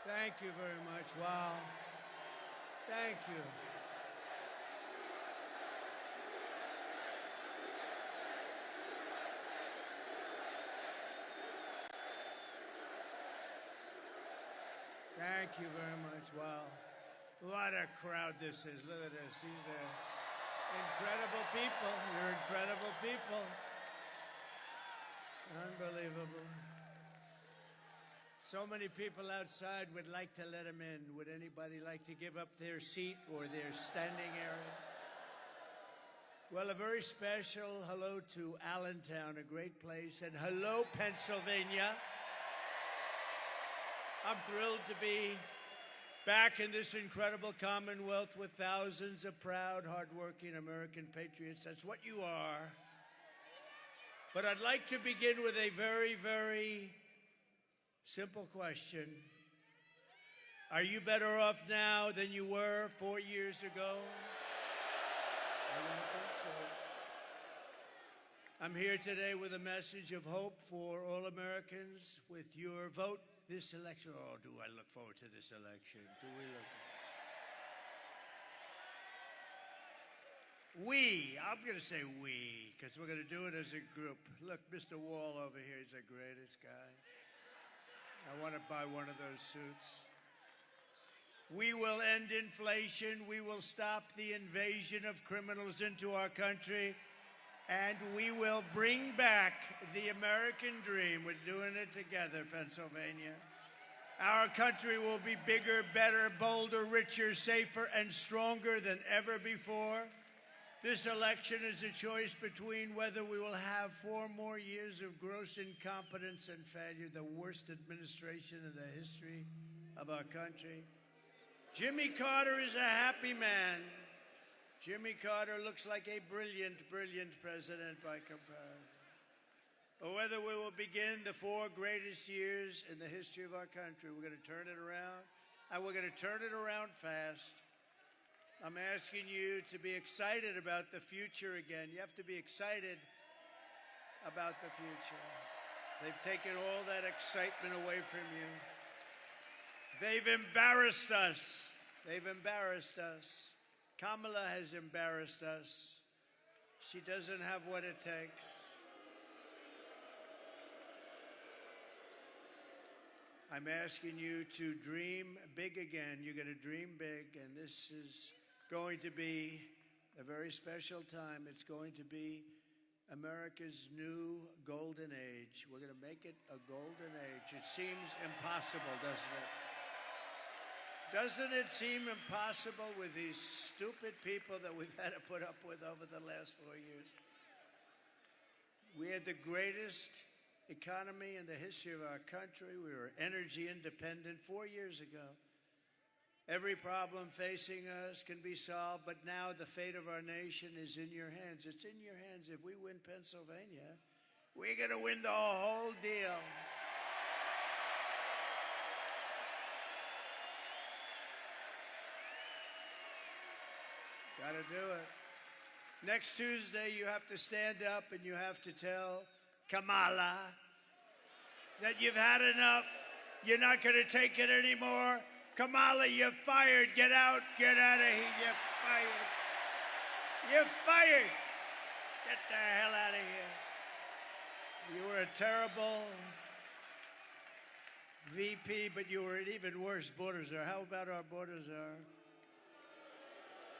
Thank you very much. Wow. Thank you. Thank you very much. Wow. What a crowd this is. Look at this. These are incredible people. You're incredible people. Unbelievable. So many people outside would like to let them in. Would anybody like to give up their seat or their standing area? Well, a very special hello to Allentown, a great place, and hello, Pennsylvania. I'm thrilled to be back in this incredible Commonwealth with thousands of proud, hardworking American patriots. That's what you are. But I'd like to begin with a very, very simple question. Are you better off now than you were 4 years ago? I don't think so. I'm here today with a message of hope for all Americans. With your vote this election, oh, do I look forward to this election? Do we look? I'm going to say we, because we're going to do it as a group. Look, Mr. Wall over here, he's the greatest guy. I want to buy one of those suits. We will end inflation. We will stop the invasion of criminals into our country. And we will bring back the American dream. We're doing it together, Pennsylvania. Our country will be bigger, better, bolder, richer, safer, and stronger than ever before. This election is a choice between whether we will have 4 more years of gross incompetence and failure, the worst administration in the history of our country. Jimmy Carter is a happy man. Jimmy Carter looks like a brilliant, brilliant president by comparison. Or whether we will begin the 4 greatest years in the history of our country. We're going to turn it around, and we're going to turn it around fast. I'm asking you to be excited about the future again. You have to be excited about the future. They've taken all that excitement away from you. They've embarrassed us. They've embarrassed us. Kamala has embarrassed us. She doesn't have what it takes. I'm asking you to dream big again. You're going to dream big, and this is going to be a very special time. It's going to be America's new golden age. We're going to make it a golden age. It seems impossible, doesn't it? Doesn't it seem impossible with these stupid people that we've had to put up with over the last 4 years? We had the greatest economy in the history of our country. We were energy independent 4 years ago. Every problem facing us can be solved, but now the fate of our nation is in your hands. It's in your hands. If we win Pennsylvania, we're going to win the whole deal. Got to do it. Next Tuesday, you have to stand up and you have to tell Kamala that you've had enough. You're not going to take it anymore. Kamala, you're fired. Get out. Get out of here. You're fired. You're fired. Get the hell out of here. You were a terrible VP, but you were an even worse border czar. How about our border czar?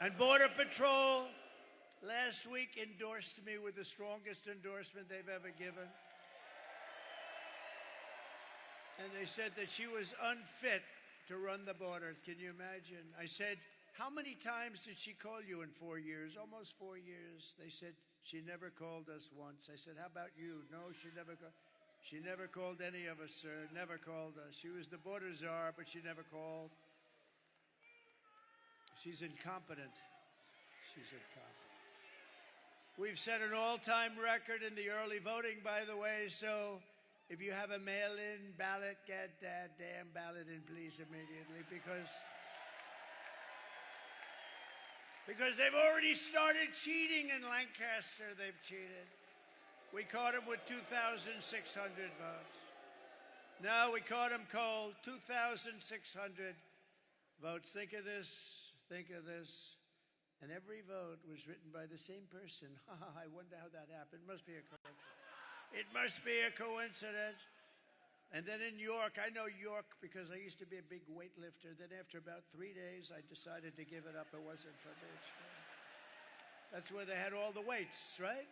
And Border Patrol last week endorsed me with the strongest endorsement they've ever given. And they said that she was unfit to run the border. Can you imagine? I said, how many times did she call you in 4 years? Almost 4 years. They said, she never called us once. I said, how about you? No, she never called. She never called any of us, sir. Never called us. She was the border czar, but she never called. She's incompetent. She's incompetent. We've set an all-time record in the early voting, by the way, so if you have a mail-in ballot, get that damn ballot in, please, immediately, because they've already started cheating in Lancaster. They've cheated. We caught them with 2,600 votes. No, we caught him cold. 2,600 votes. Think of this. Think of this. And every vote was written by the same person. I wonder how that happened. It must be a coincidence. It must be a coincidence. And then in York, I know York because I used to be a big weightlifter. Then after about 3 days, I decided to give it up. It wasn't for me. That's where they had all the weights, right?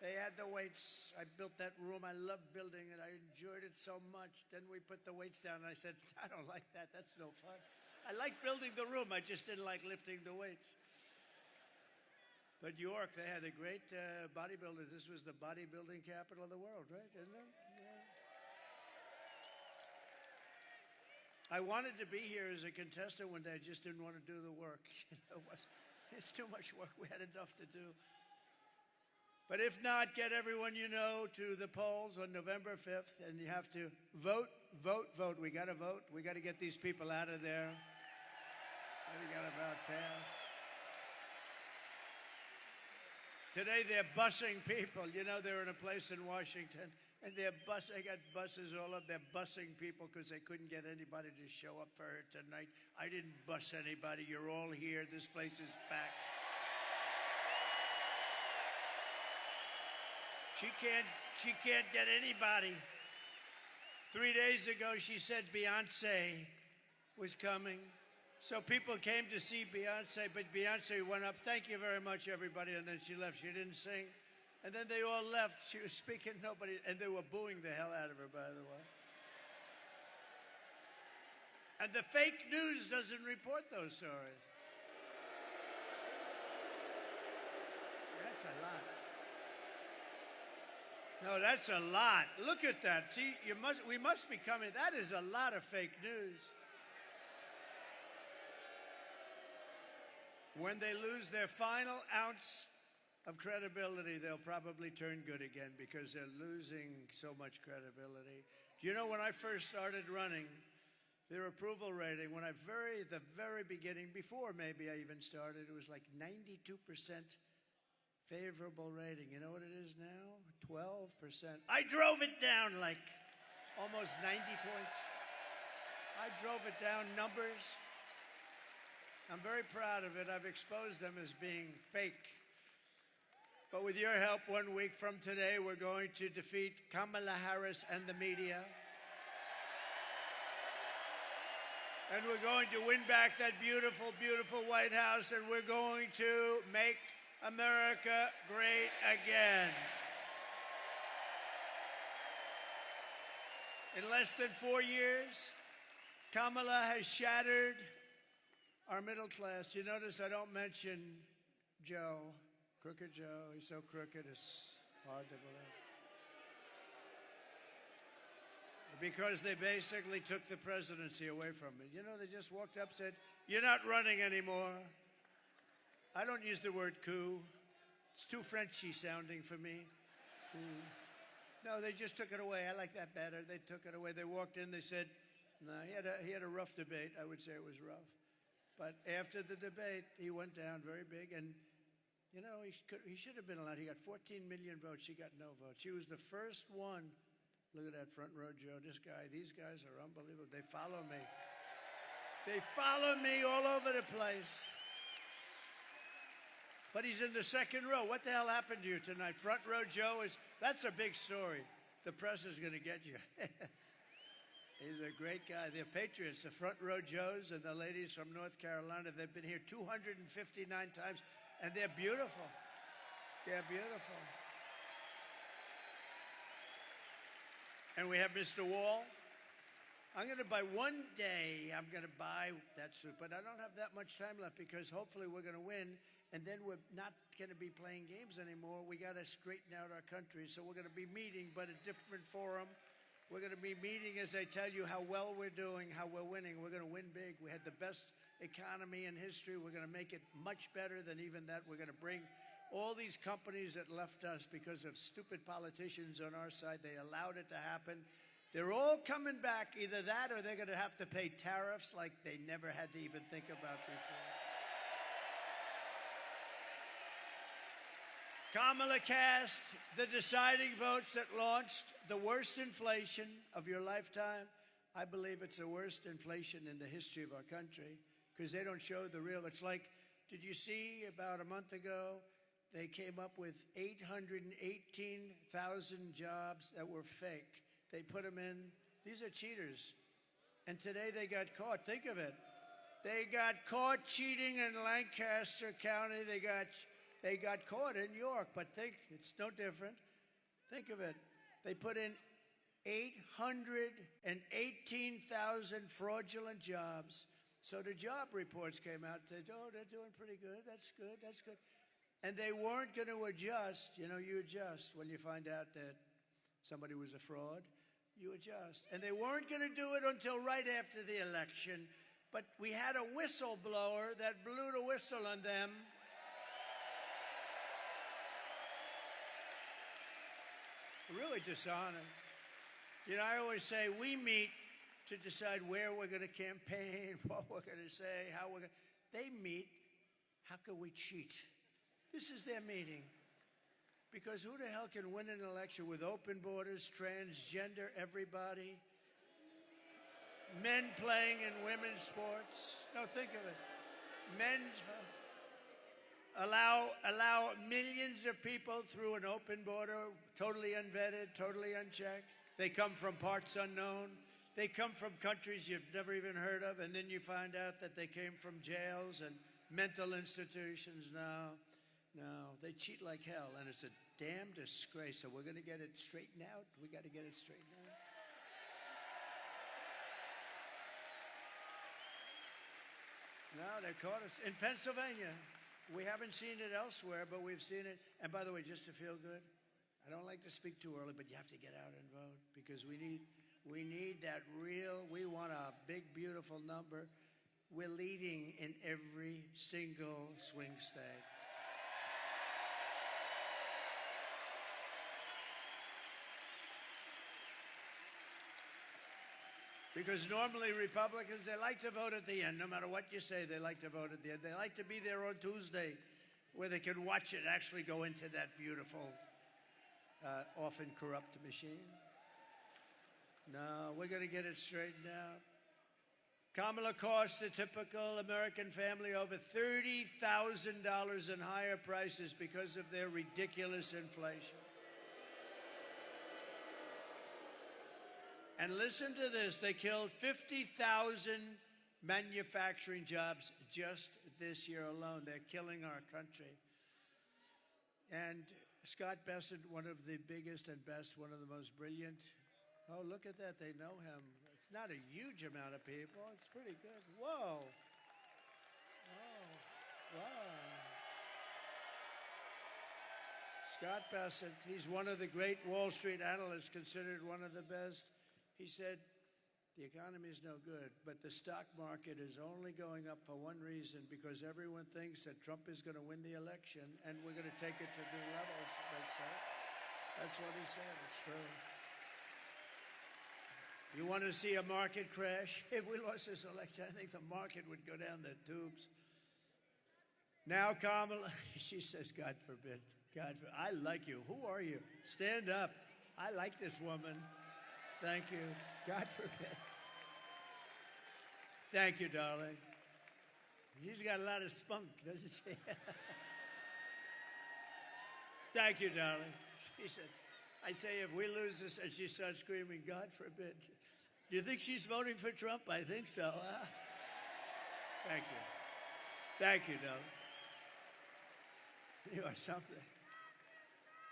They had the weights. I built that room. I loved building it. I enjoyed it so much. Then we put the weights down, and I said, I don't like that. That's no fun. I like building the room. I just didn't like lifting the weights. But York, they had a great bodybuilder. This was the bodybuilding capital of the world, right? Isn't it? Yeah. I wanted to be here as a contestant one day. I just didn't want to do the work. It's too much work. We had enough to do. But if not, get everyone you know to the polls on November 5th, and you have to vote, vote, vote. We got to vote. We got to get these people out of there. We got to vote fast. Today they're busing people. You know, they're in a place in Washington, and they got buses all up. They're busing people because they couldn't get anybody to show up for her tonight. I didn't bus anybody. You're all here. This place is packed. She can't get anybody. 3 days ago, she said Beyonce was coming. So people came to see Beyonce, but Beyonce went up, thank you very much, everybody, and then she left. She didn't sing. And then they all left. She was speaking, nobody, and they were booing the hell out of her, by the way. And the fake news doesn't report those stories. That's a lot. No, that's a lot. Look at that. See, we must be coming. That is a lot of fake news. When they lose their final ounce of credibility, they'll probably turn good again because they're losing so much credibility. Do you know when I first started running, their approval rating, the very beginning, before maybe I even started, it was like 92% favorable rating. You know what it is now? 12%. I drove it down like almost 90 points. I drove it down numbers. I'm very proud of it. I've exposed them as being fake. But with your help, 1 week from today, we're going to defeat Kamala Harris and the media. And we're going to win back that beautiful, beautiful White House, and we're going to make America great again. In less than 4 years, Kamala has shattered our middle class. You notice I don't mention Joe, Crooked Joe. He's so crooked, it's hard to believe. Because they basically took the presidency away from me. You know, they just walked up and said, you're not running anymore. I don't use the word coup. It's too Frenchy sounding for me. No, they just took it away. I like that better. They took it away. They walked in, they said, no, he had a rough debate. I would say it was rough. But after the debate, he went down very big. And, you know, he should have been allowed. He got 14 million votes. She got no votes. She was the first one. Look at that front row, Joe. This guy, these guys are unbelievable. They follow me. They follow me all over the place. But he's in the second row. What the hell happened to you tonight? Front row Joe that's a big story. The press is going to get you. He's a great guy. They're patriots. The front row Joes and the ladies from North Carolina, they've been here 259 times, and they're beautiful. They're beautiful. And we have Mr. Wall. I'm going to buy one day, I'm going to buy that suit, but I don't have that much time left because hopefully we're going to win, and then we're not going to be playing games anymore. We got to straighten out our country, so we're going to be meeting, but a different forum. We're going to be meeting as I tell you how well we're doing, how we're winning. We're going to win big. We had the best economy in history. We're going to make it much better than even that. We're going to bring all these companies that left us because of stupid politicians on our side. They allowed it to happen. They're all coming back. Either that or they're going to have to pay tariffs like they never had to even think about before. Kamala cast the deciding votes that launched the worst inflation of your lifetime. I believe it's the worst inflation in the history of our country because they don't show the real. It's like, did you see about a month ago, they came up with 818,000 jobs that were fake. They put them in. These are cheaters. And today they got caught. Think of it. They got caught cheating in Lancaster County. They got caught in York. But think, it's no different. Think of it. They put in 818,000 fraudulent jobs. So the job reports came out and said, oh, they're doing pretty good. That's good. That's good. And they weren't going to adjust. You know, you adjust when you find out that somebody was a fraud. You adjust. And they weren't going to do it until right after the election. But we had a whistleblower that blew the whistle on them. Really dishonest. You know, I always say we meet to decide where we're going to campaign, what we're going to say, how we're going to... They meet, how can we cheat? This is their meeting. Because who the hell can win an election with open borders, transgender everybody, men playing in women's sports? No, think of it. Allow millions of people through an open border, totally unvetted, totally unchecked. They come from parts unknown. They come from countries you've never even heard of, and then you find out that they came from jails and mental institutions. No, they cheat like hell, and it's a damn disgrace. So we're going to get it straightened out. We got to get it straightened out. No, they caught us in Pennsylvania. We haven't seen it elsewhere, but we've seen it. And by the way, just to feel good, I don't like to speak too early, but you have to get out and vote because we need that real. We want a big, beautiful number. We're leading in every single swing state. Because normally Republicans, they like to vote at the end. No matter what you say, they like to vote at the end. They like to be there on Tuesday where they can watch it actually go into that beautiful, often corrupt machine. No, we're going to get it straightened out. Kamala cost the typical American family over $30,000 in higher prices because of their ridiculous inflation. And listen to this, they killed 50,000 manufacturing jobs just this year alone. They're killing our country. And Scott Bessent, one of the biggest and best, one of the most brilliant. Oh, look at that, they know him. It's not a huge amount of people. It's pretty good. Whoa. Wow. Scott Bessent, he's one of the great Wall Street analysts, considered one of the best. He said, the economy is no good, but the stock market is only going up for one reason, because everyone thinks that Trump is going to win the election and we're going to take it to new levels, they say. That's what he said. It's true. You want to see a market crash? If we lost this election, I think the market would go down the tubes. Now, Kamala, she says, God forbid. God forbid. I like you. Who are you? Stand up. I like this woman. Thank you. God forbid. Thank you, darling. She's got a lot of spunk, doesn't she? Thank you, darling. She said, I say, if we lose this, and she starts screaming, God forbid. Do you think she's voting for Trump? I think so. Huh? Thank you. Thank you, darling. You are something.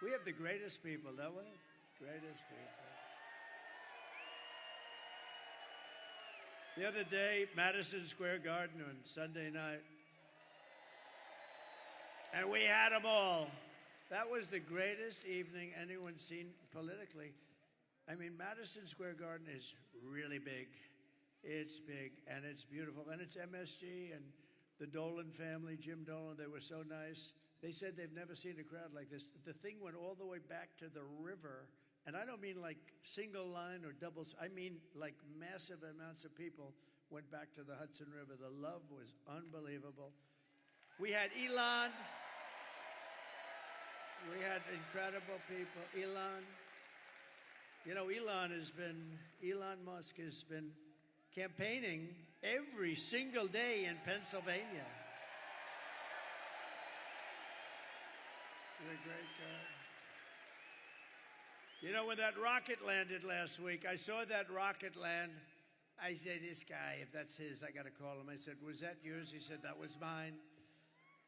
We have the greatest people, don't we? Greatest people. The other day, Madison Square Garden on Sunday night, and we had them all. That was the greatest evening anyone's seen politically. I mean, Madison Square Garden is really big. It's big, and it's beautiful. And it's MSG and the Dolan family, Jim Dolan, they were so nice. They said they've never seen a crowd like this. The thing went all the way back to the river. And I don't mean like single line or doubles. I mean like massive amounts of people went back to the Hudson River. The love was unbelievable. We had Elon. We had incredible people. Elon. You know, Elon Musk has been campaigning every single day in Pennsylvania. He's a great guy. You know, when that rocket landed last week, I saw that rocket land. I said, this guy, if that's his, I got to call him. I said, was that yours? He said, that was mine.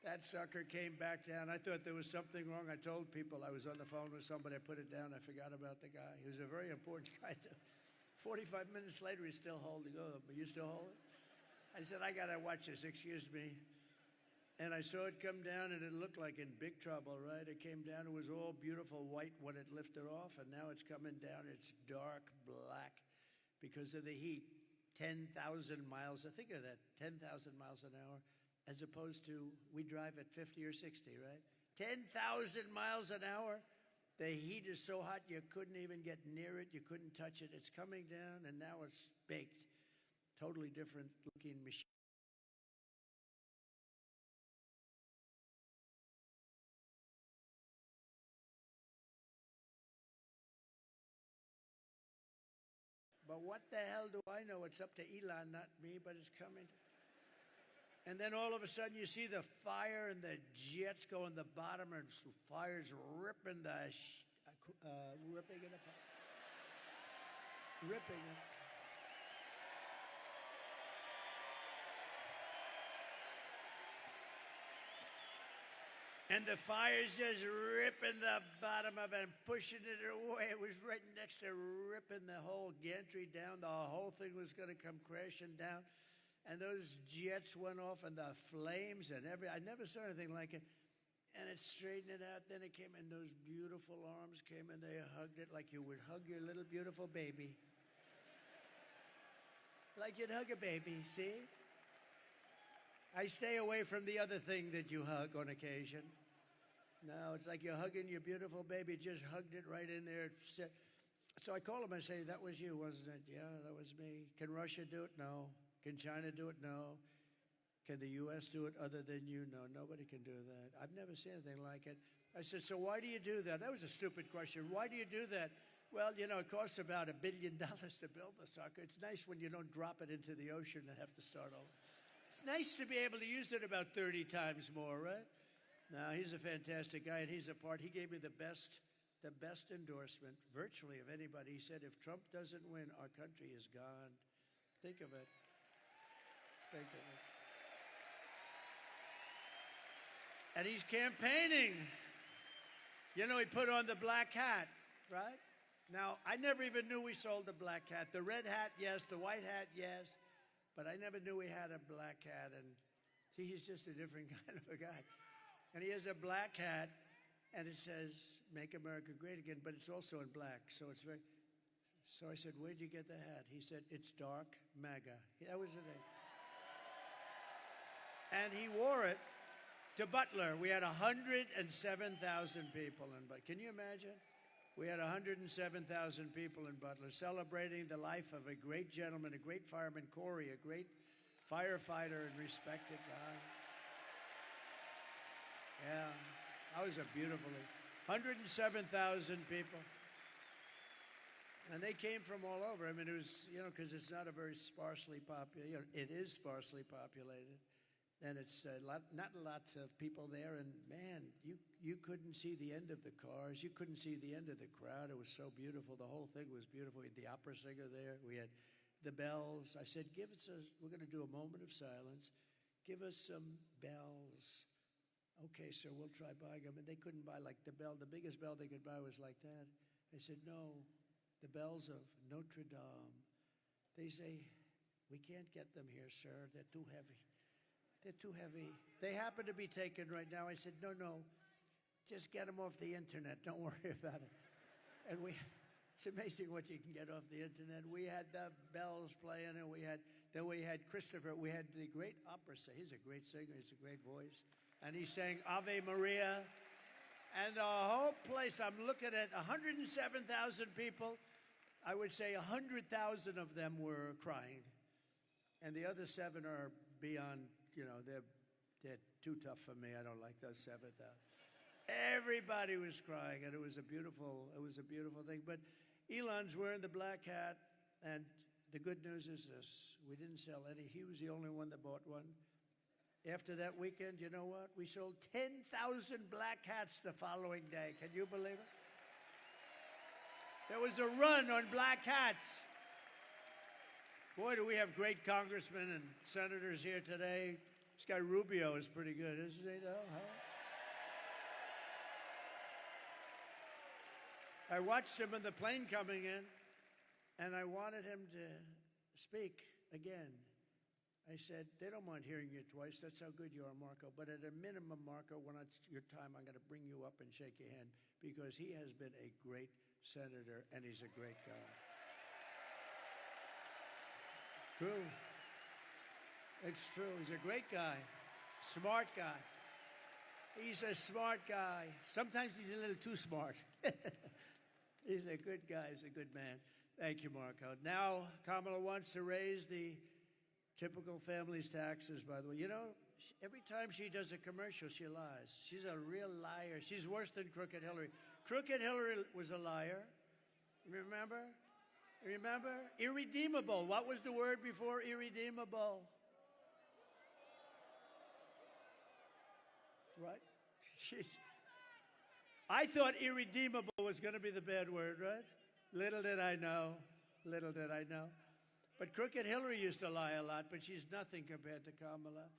That sucker came back down. I thought there was something wrong. I told people I was on the phone with somebody. I put it down. I forgot about the guy. He was a very important guy. 45 minutes later, he's still holding up. Are you still holding? I said, I got to watch this. Excuse me. And I saw it come down, and it looked like in big trouble, right? It came down. It was all beautiful white when it lifted off, and now it's coming down. It's dark black because of the heat. 10,000 miles. Think of that, 10,000 miles an hour. As opposed to, we drive at 50 or 60, right? 10,000 miles an hour. The heat is so hot you couldn't even get near it. You couldn't touch it. It's coming down, and now it's baked. Totally different looking machine. But what the hell do I know? It's up to Elon, not me, but it's coming. And then all of a sudden you see the fire and the jets go in the bottom and fire's ripping ripping it apart. Ripping it. And the fire's just ripping the bottom of it and pushing it away. It was right next to ripping the whole gantry down. The whole thing was going to come crashing down. And those jets went off and the flames and I never saw anything like it. And it straightened it out. Then it came and those beautiful arms came and they hugged it like you would hug your little beautiful baby. Like you'd hug a baby, see? I stay away from the other thing that you hug on occasion. No, it's like you're hugging your beautiful baby. Just hugged it right in there. So I call him, I say, that was you, wasn't it? Yeah, that was me. Can Russia do it? No. Can China do it? No. Can the U.S. do it other than you? No, nobody can do that. I've never seen anything like it. I said, so why do you do that? That was a stupid question. Why do you do that? Well, you know, it costs about $1 billion to build the sucker. It's nice when you don't drop it into the ocean and have to start over. It's nice to be able to use it about 30 times more, right? Now, he's a fantastic guy, and he gave me the best endorsement virtually of anybody. He said, if Trump doesn't win, our country is gone. Think of it. Think of it. And he's campaigning. You know, he put on the black hat, right? Now, I never even knew we sold the black hat. The red hat, yes. The white hat, yes. But I never knew he had a black hat. And see, he's just a different kind of a guy. And he has a black hat, and it says, Make America Great Again, but it's also in black. So it's very... So I said, where'd you get the hat? He said, it's dark MAGA. That was the name. And he wore it to Butler. We had 107,000 people in Butler. Can you imagine? We had 107,000 people in Butler celebrating the life of a great gentleman, a great fireman, Corey, a great firefighter and respected guy. Yeah, that was a beautiful 107,000 people. And they came from all over. I mean, it was, you know, because it's not a very sparsely populated, it is sparsely populated. And it's not lots of people there. And, man, you couldn't see the end of the cars. You couldn't see the end of the crowd. It was so beautiful. The whole thing was beautiful. We had the opera singer there. We had the bells. I said, we're going to do a moment of silence. Give us some bells. Okay, sir, we'll try buying them. And they couldn't buy, like, the biggest bell they could buy was like that. I said, no, the bells of Notre Dame. They say, we can't get them here, sir. They're too heavy. They're too heavy. They happen to be taken right now. I said, no, just get them off the internet. Don't worry about it. And it's amazing what you can get off the internet. We had the bells playing, and then we had Christopher. We had the great opera singer. He's a great singer. He's a great voice. And he sang Ave Maria. And the whole place, I'm looking at 107,000 people. I would say 100,000 of them were crying. And the other 7 are beyond, you know, they're too tough for me. I don't like those 7,000. Everybody was crying, and it was a beautiful thing. But Elon's wearing the black hat, and the good news is this: we didn't sell any. He was the only one that bought one. After that weekend, you know what? We sold 10,000 black hats the following day. Can you believe it? There was a run on black hats. Boy, do we have great congressmen and senators here today. This guy Rubio is pretty good, isn't he, though? Huh? I watched him in the plane coming in, and I wanted him to speak again. I said, they don't mind hearing you twice. That's how good you are, Marco. But at a minimum, Marco, when it's your time, I'm going to bring you up and shake your hand because he has been a great senator, and he's a great guy. True. It's true. He's a great guy. Smart guy. He's a smart guy. Sometimes he's a little too smart. He's a good guy. He's a good man. Thank you, Marco. Now, Kamala wants to raise the typical family's taxes, by the way. You know, every time she does a commercial, she lies. She's a real liar. She's worse than Crooked Hillary. Crooked Hillary was a liar. Remember? Remember? Irredeemable. What was the word before irredeemable? Right? I thought irredeemable was going to be the bad word, right? Little did I know. Little did I know. But Crooked Hillary used to lie a lot, but she's nothing compared to Kamala.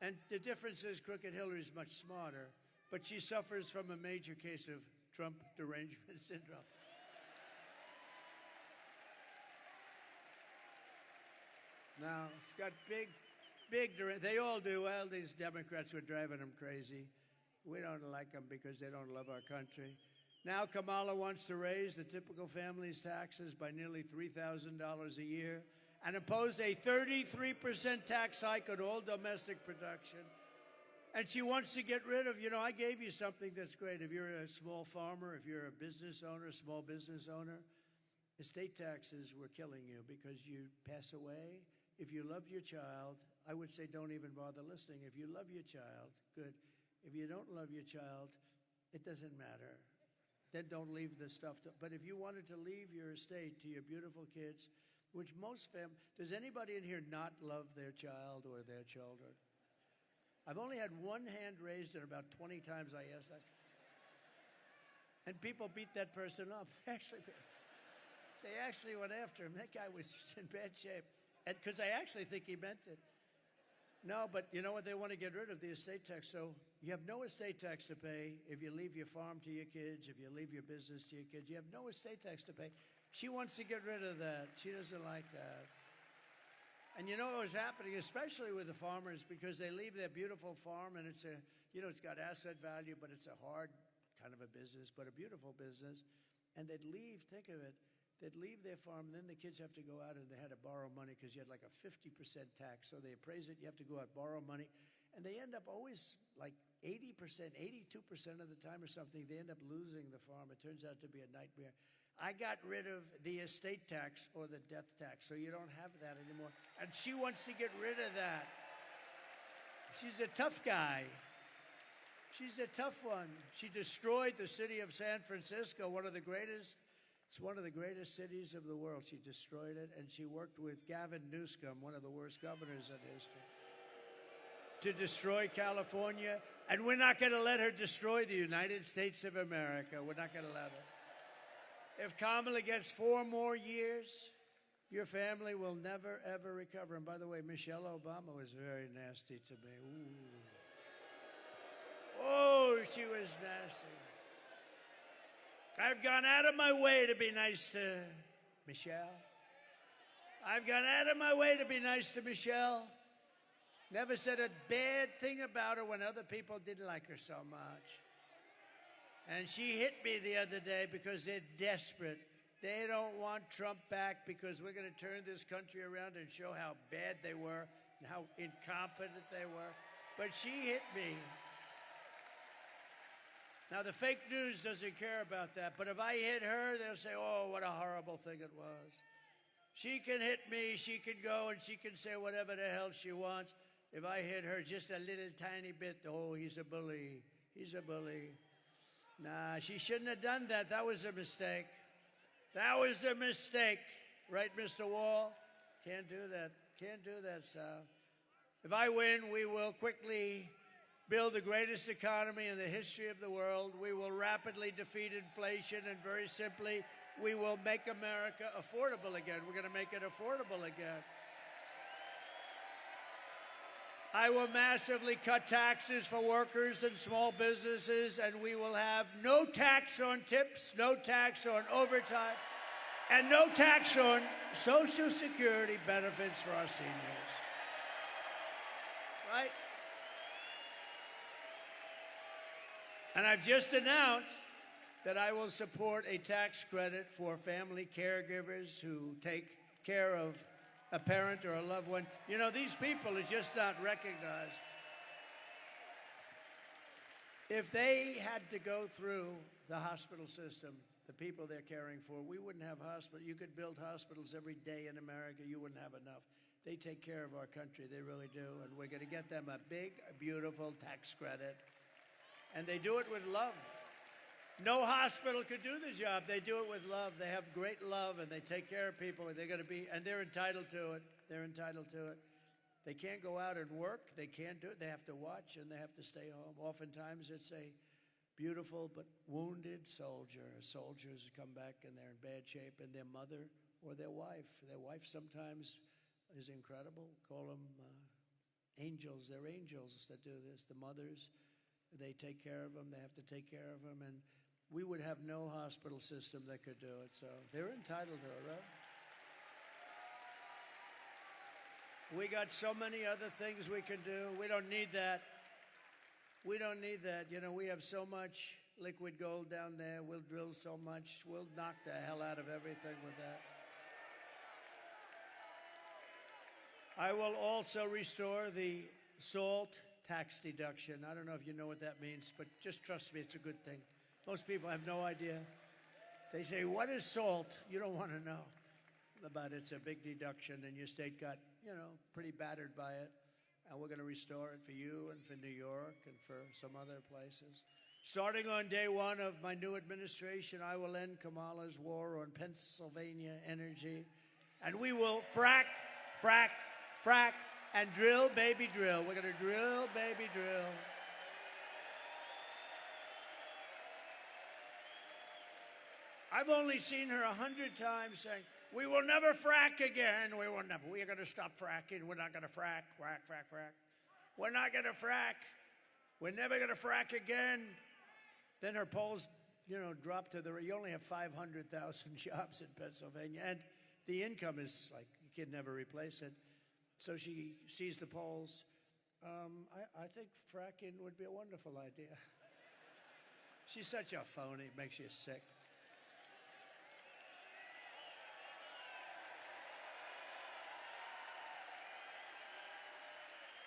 And the difference is Crooked Hillary is much smarter, but she suffers from a major case of Trump derangement syndrome. Now, she's got big, they all do. Well, these Democrats were driving them crazy. We don't like them because they don't love our country. Now Kamala wants to raise the typical family's taxes by nearly $3,000 a year and impose a 33% tax hike on all domestic production. And she wants to get rid of, you know, I gave you something that's great. If you're a small farmer, if you're a business owner, small business owner, estate taxes were killing you because you pass away. If you love your child, I would say don't even bother listening. If you love your child, good. If you don't love your child, it doesn't matter. Then don't leave the stuff. But if you wanted to leave your estate to your beautiful kids, which most does anybody in here not love their child or their children? I've only had one hand raised, and about 20 times I asked that. And people beat that person up. They actually went after him. That guy was in bad shape. Because I actually think he meant it. No, but you know what? They want to get rid of the estate tax. So you have no estate tax to pay if you leave your farm to your kids, if you leave your business to your kids. You have no estate tax to pay. She wants to get rid of that. She doesn't like that. And you know what was happening, especially with the farmers, because they leave their beautiful farm, and it's it's got asset value, but it's a hard kind of a business, but a beautiful business. And they'd leave, think of it, they'd leave their farm, and then the kids have to go out and they had to borrow money because you had like a 50% tax. So they appraise it, you have to go out, borrow money. And they end up always like 80%, 82% of the time or something, they end up losing the farm. It turns out to be a nightmare. I got rid of the estate tax or the death tax, so you don't have that anymore. And she wants to get rid of that. She's a tough guy. She's a tough one. She destroyed the city of San Francisco, it's one of the greatest cities of the world. She destroyed it, and she worked with Gavin Newsom, one of the worst governors in history, to destroy California. And we're not going to let her destroy the United States of America. We're not going to let her. If Kamala gets 4 more years, your family will never, ever recover. And by the way, Michelle Obama was very nasty to me. Ooh. Oh, she was nasty. I've gone out of my way to be nice to Michelle. I've gone out of my way to be nice to Michelle. Never said a bad thing about her when other people didn't like her so much. And she hit me the other day because they're desperate. They don't want Trump back because we're going to turn this country around and show how bad they were and how incompetent they were. But she hit me. Now, the fake news doesn't care about that, but if I hit her, they'll say, oh, what a horrible thing it was. She can hit me, she can go, and she can say whatever the hell she wants. If I hit her just a little tiny bit, oh, he's a bully. He's a bully. Nah, she shouldn't have done that. That was a mistake. That was a mistake. Right, Mr. Wall? Can't do that. Can't do that, Sal. If I win, we will quickly build the greatest economy in the history of the world. We will rapidly defeat inflation, and very simply, we will make America affordable again. We're going to make it affordable again. I will massively cut taxes for workers and small businesses, and we will have no tax on tips, no tax on overtime, and no tax on Social Security benefits for our seniors. Right? And I've just announced that I will support a tax credit for family caregivers who take care of a parent or a loved one. You know, these people are just not recognized. If they had to go through the hospital system, the people they're caring for, we wouldn't have hospitals. You could build hospitals every day in America. You wouldn't have enough. They take care of our country. They really do. And we're going to get them a big, beautiful tax credit. And they do it with love. No hospital could do the job. They do it with love. They have great love, and they take care of people. They're going to be, and they're entitled to it. They're entitled to it. They can't go out and work. They can't do it. They have to watch, and they have to stay home. Oftentimes, it's a beautiful but wounded soldier. Soldiers come back, and they're in bad shape, and their mother or their wife. Their wife sometimes is incredible. Call them angels. They're angels that do this. The mothers, they take care of them. They have to take care of them, and we would have no hospital system that could do it. So they're entitled to it, right? We got so many other things we can do. We don't need that. We don't need that. You know, we have so much liquid gold down there. We'll drill so much. We'll knock the hell out of everything with that. I will also restore the SALT tax deduction. I don't know if you know what that means, but just trust me, it's a good thing. Most people have no idea. They say, what is SALT? You don't want to know about it. It's a big deduction, and your state got, you know, pretty battered by it. And we're going to restore it for you and for New York and for some other places. Starting on day one of my new administration, I will end Kamala's war on Pennsylvania energy. And we will frack, frack, frack, and drill, baby, drill. We're going to drill, baby, drill. I've only seen her 100 times saying, we will never frack again. We will never. We are going to stop fracking. We're not going to frack, frack, frack, frack. We're not going to frack. We're never going to frack again. Then her polls, you know, drop to you only have 500,000 jobs in Pennsylvania. And the income is like, you can never replace it. So she sees the polls. I think fracking would be a wonderful idea. She's such a phony. It makes you sick.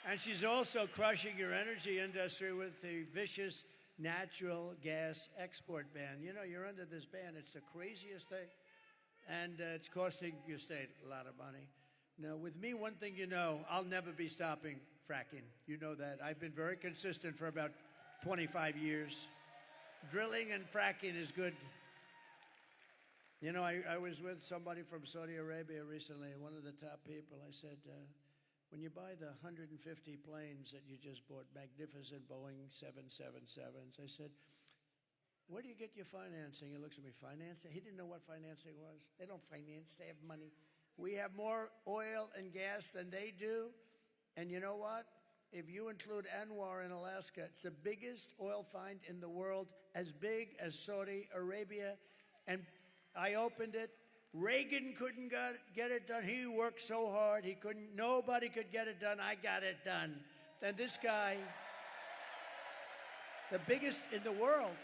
And she's also crushing your energy industry with the vicious natural gas export ban. You know, you're under this ban. It's the craziest thing. And it's costing your state a lot of money. Now, with me, one thing you know, I'll never be stopping fracking. You know that. I've been very consistent for about 25 years. Drilling and fracking is good. You know, I was with somebody from Saudi Arabia recently, one of the top people. I said, when you buy the 150 planes that you just bought, magnificent Boeing 777s, I said, where do you get your financing? He looks at me, financing? He didn't know what financing was. They don't finance, they have money. We have more oil and gas than they do. And you know what? If you include Anwar in Alaska, it's the biggest oil find in the world, as big as Saudi Arabia. And I opened it. Reagan couldn't get it done. He worked so hard. He couldn't. Nobody could get it done. I got it done. Then this guy, the biggest in the world,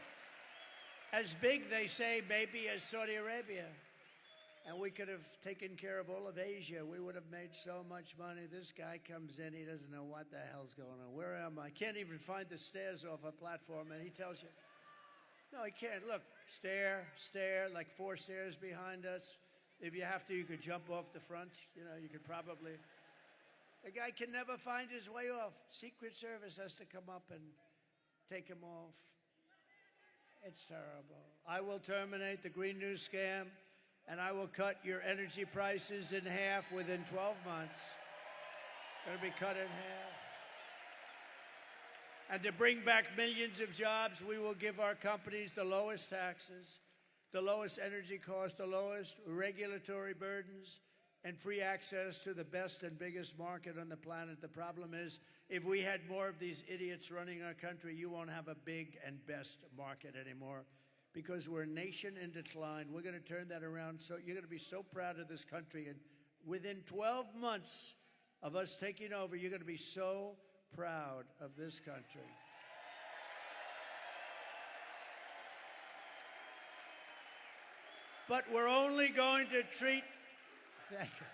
as big, they say, maybe as Saudi Arabia. And we could have taken care of all of Asia. We would have made so much money. This guy comes in. He doesn't know what the hell's going on. Where am I? Can't even find the stairs off a platform. And he tells you, no, he can't. Look, stair, like 4 stairs behind us. If you have to, you could jump off the front. You know, you could probably. The guy can never find his way off. Secret Service has to come up and take him off. It's terrible. I will terminate the Green New scam, and I will cut your energy prices in half within 12 months. Going to be cut in half. And to bring back millions of jobs, we will give our companies the lowest taxes, the lowest energy costs, the lowest regulatory burdens, and free access to the best and biggest market on the planet. The problem is, if we had more of these idiots running our country, you won't have a big and best market anymore, because we're a nation in decline. We're going to turn that around. So you're going to be so proud of this country. And within 12 months of us taking over, you're going to be so proud of this country. But we're only going to treat... Thank you.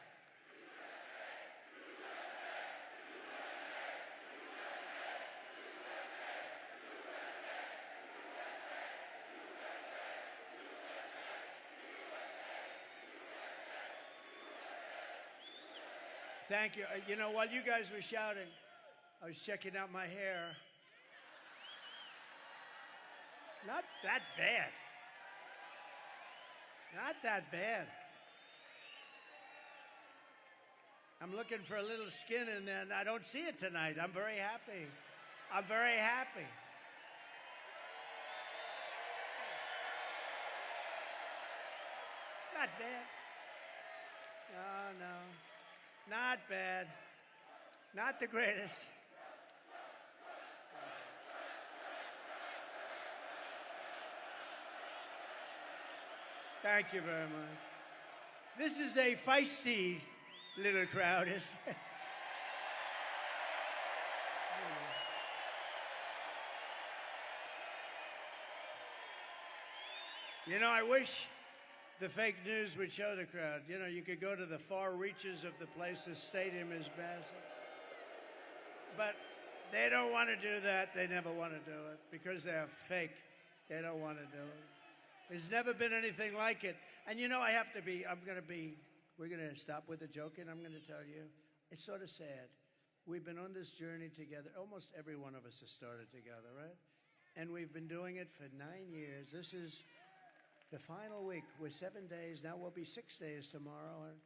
Thank you. You know, while you guys were shouting, I was checking out my hair. Not that bad. Not that bad. I'm looking for a little skin in there, and I don't see it tonight. I'm very happy. I'm very happy. Not bad. No. Not bad. Not the greatest. Thank you very much. This is a feisty little crowd, isn't it? You know, I wish the fake news would show the crowd. You know, you could go to the far reaches of the place. The stadium is massive. But they don't want to do that. They never want to do it because they're fake. They don't want to do it. There's never been anything like it. And you know, we're going to stop with the joking. I'm going to tell you, it's sort of sad. We've been on this journey together. Almost every one of us has started together, right? And we've been doing it for 9 years. This is the final week. We're 7 days. Now we'll be 6 days tomorrow. And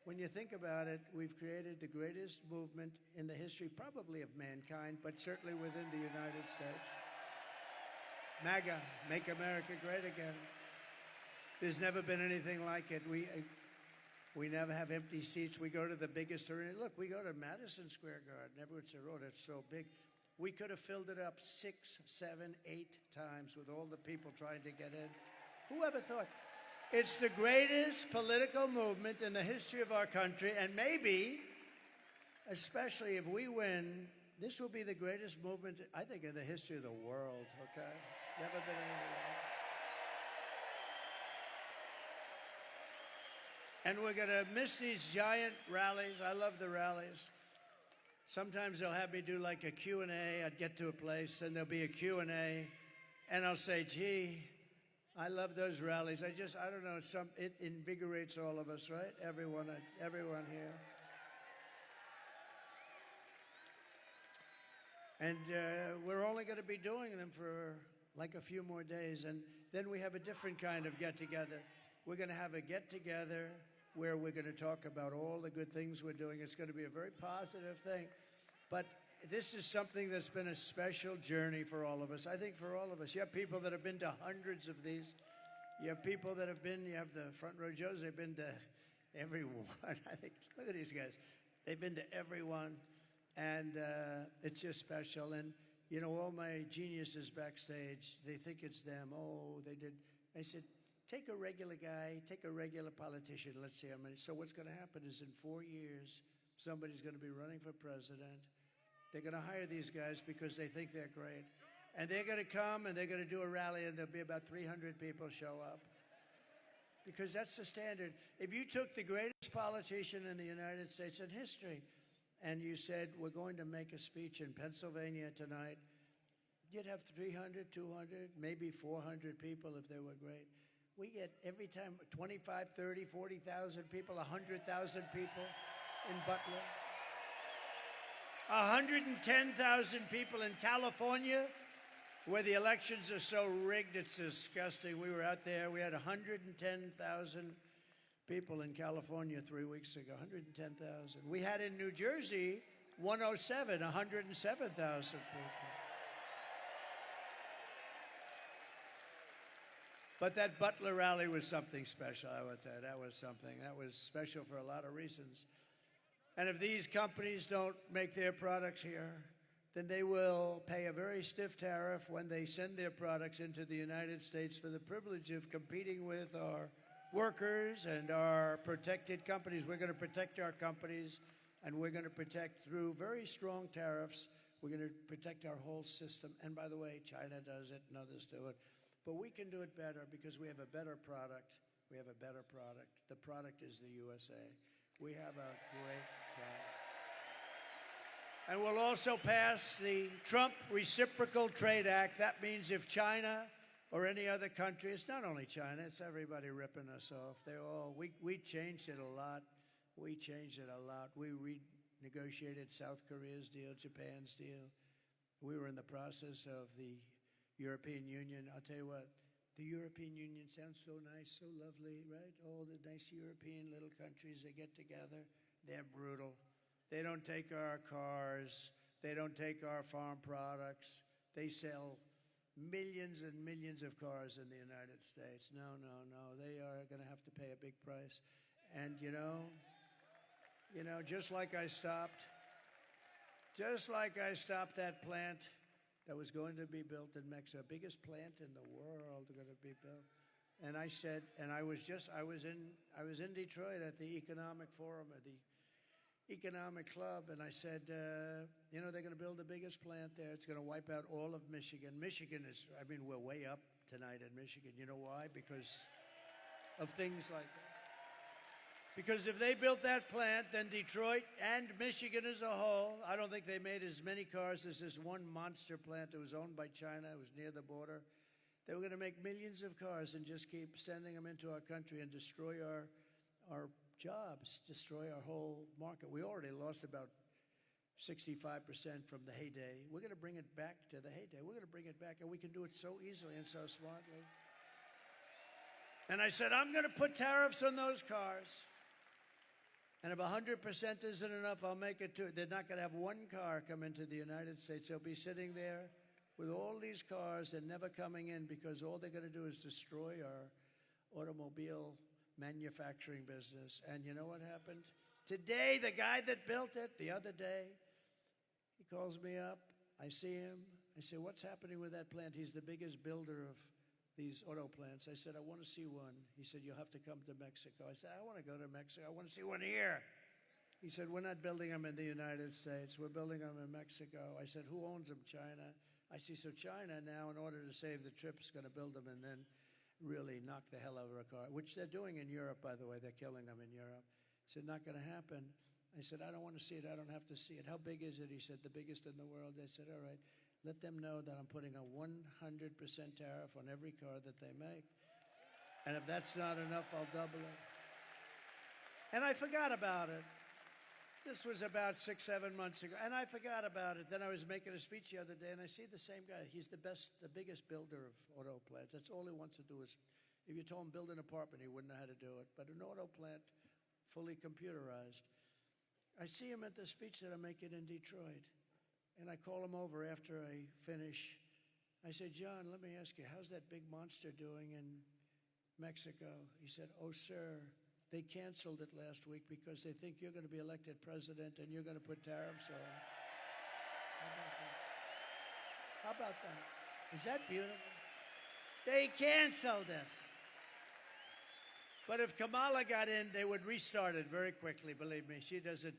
when you think about it, we've created the greatest movement in the history, probably of mankind, but certainly within the United States. MAGA, Make America Great Again. There's never been anything like it. We never have empty seats. We go to the biggest arena. Look, we go to Madison Square Garden. Everyone said, oh, that's so big. We could have filled it up 6, 7, 8 times with all the people trying to get in. Who ever thought? It's the greatest political movement in the history of our country, and maybe, especially if we win, this will be the greatest movement, I think, in the history of the world, okay? Never been anything like it. And we're going to miss these giant rallies. I love the rallies. Sometimes they'll have me do like a Q&A. I'd get to a place, and there'll be a Q&A, and I'll say, gee, I love those rallies. I don't know, it invigorates all of us, right? Everyone here. And we're only going to be doing them for like a few more days. And then we have a different kind of get-together. We're going to have a get-together where we're going to talk about all the good things we're doing. It's going to be a very positive thing. But this is something that's been a special journey for all of us. I think for all of us. You have people that have been to hundreds of these. You have people that have been, you have the front row Joes, they've been to everyone. I think, look at these guys. They've been to everyone. And it's just special. And, you know, all my geniuses backstage, they think it's them. Oh, they did. I said, take a regular guy, take a regular politician. Let's see how many. So what's going to happen is in 4 years, somebody's going to be running for president. They're going to hire these guys because they think they're great. And they're going to come and they're going to do a rally and there'll be about 300 people show up. Because that's the standard. If you took the greatest politician in the United States in history and you said, we're going to make a speech in Pennsylvania tonight, you'd have 300, 200, maybe 400 people if they were great. We get every time 25, 30, 40,000 people, 100,000 people in Butler. 110,000 people in California. where the elections are so rigged, it's disgusting. We were out there. We had 110,000 people in California 3 weeks ago, 110,000. We had in New Jersey 107,000 people. But that Butler rally was something special, I would tell you. That was something. That was special for a lot of reasons. And if these companies don't make their products here, then they will pay a very stiff tariff when they send their products into the United States for the privilege of competing with our workers and our protected companies. We're going to protect our companies, and we're going to protect through very strong tariffs. We're going to protect our whole system. And by the way, China does it and others do it. But we can do it better because we have a better product. We have a better product. The product is the USA. We have a great product. And we'll also pass the Trump Reciprocal Trade Act. That means if China or any other country, it's not only China, it's everybody ripping us off. We changed it a lot. We changed it a lot. We renegotiated South Korea's deal, Japan's deal. We were in the process of the European Union. I'll tell you what, the European Union sounds so nice, so lovely, right? All the nice European little countries, they get together. They're brutal. They don't take our cars. They don't take our farm products. They sell millions and millions of cars in the United States. No. They are going to have to pay a big price. And, just like I stopped that plant that was going to be built in Mexico, biggest plant in the world going to be built. And I said, and I was in Detroit at the Economic Forum, at the Economic Club, and I said, they're going to build the biggest plant there. It's going to wipe out all of Michigan. We're way up tonight in Michigan. You know why? Because of things like that. Because if they built that plant, then Detroit and Michigan as a whole, I don't think they made as many cars as this one monster plant that was owned by China. It was near the border. They were going to make millions of cars and just keep sending them into our country and destroy our jobs, destroy our whole market. We already lost about 65% from the heyday. We're going to bring it back to the heyday. We're going to bring it back, and we can do it so easily and so smartly. And I said, I'm going to put tariffs on those cars. And if 100% isn't enough, I'll make it two. They're not going to have one car come into the United States. They'll be sitting there with all these cars and never coming in because all they're going to do is destroy our automobile manufacturing business. And you know what happened? Today, the guy that built it, the other day, he calls me up. I see him. I say, what's happening with that plant? He's the biggest builder of these auto plants. I said, I want to see one. He said, you'll have to come to Mexico. I said, I want to go to Mexico. I want to see one here. He said, we're not building them in the United States. We're building them in Mexico. I said, who owns them? China. I see, so China now, in order to save the trip, is going to build them and then really knock the hell out of a car, which they're doing in Europe, by the way. They're killing them in Europe. I said, not going to happen. I said, I don't want to see it. I don't have to see it. How big is it? He said, the biggest in the world. I said, all right, let them know that I'm putting a 100% tariff on every car that they make. And if that's not enough, I'll double it. And I forgot about it. This was about 6-7 months ago, and I forgot about it. Then I was making a speech the other day, and I see the same guy. He's the biggest builder of auto plants. That's all he wants to do is, if you told him build an apartment, he wouldn't know how to do it. But an auto plant, fully computerized. I see him at the speech that I'm making in Detroit, and I call him over after I finish. I said, John, let me ask you, how's that big monster doing in Mexico? He said, oh, sir, they canceled it last week because they think you're going to be elected president and you're going to put tariffs on. How about that? Is that beautiful? They canceled it. But if Kamala got in, they would restart it very quickly, believe me. She doesn't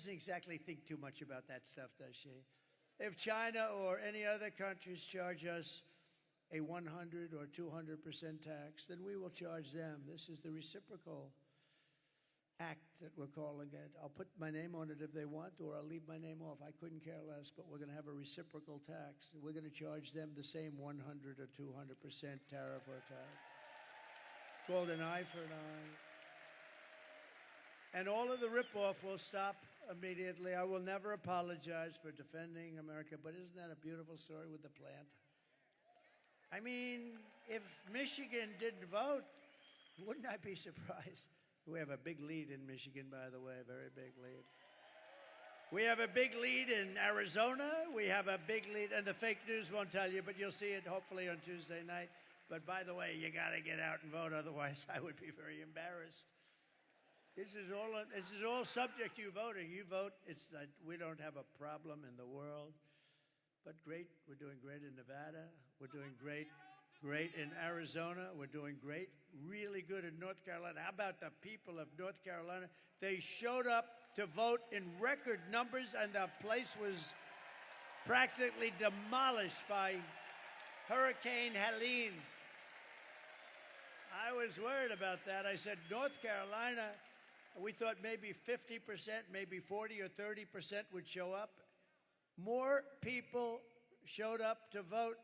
exactly think too much about that stuff, does she? If China or any other countries charge us a 100 or 200% tax, then we will charge them. This is the reciprocal act that we're calling it. I'll put my name on it if they want, or I'll leave my name off. I couldn't care less, but we're going to have a reciprocal tax. We're going to charge them the same 100 or 200% tariff or tax. Called an eye for an eye. And all of the ripoff will stop immediately. I will never apologize for defending America, but isn't that a beautiful story with the plant? I mean, if Michigan didn't vote, wouldn't I be surprised? We have a big lead in Michigan, by the way, a very big lead. We have a big lead in Arizona. We have a big lead, and the fake news won't tell you, but you'll see it hopefully on Tuesday night. But by the way, you got to get out and vote, otherwise I would be very embarrassed. This is all subject to you voting. You vote. It's that we don't have a problem in the world. But great, we're doing great in Nevada. We're doing great in Arizona. We're doing great, really good in North Carolina. How about the people of North Carolina? They showed up to vote in record numbers, and the place was practically demolished by Hurricane Helene. I was worried about that. I said, North Carolina, we thought maybe 50%, maybe 40 or 30% would show up. More people showed up to vote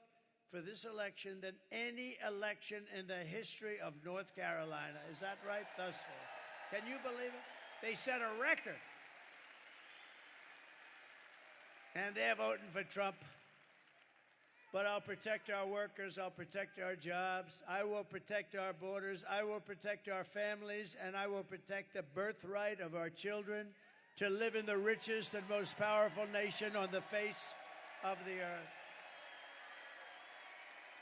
for this election than any election in the history of North Carolina. Is that right? Thus far. Can you believe it? They set a record. And they're voting for Trump. But I'll protect our workers. I'll protect our jobs. I will protect our borders. I will protect our families. And I will protect the birthright of our children to live in the richest and most powerful nation on the face of the earth.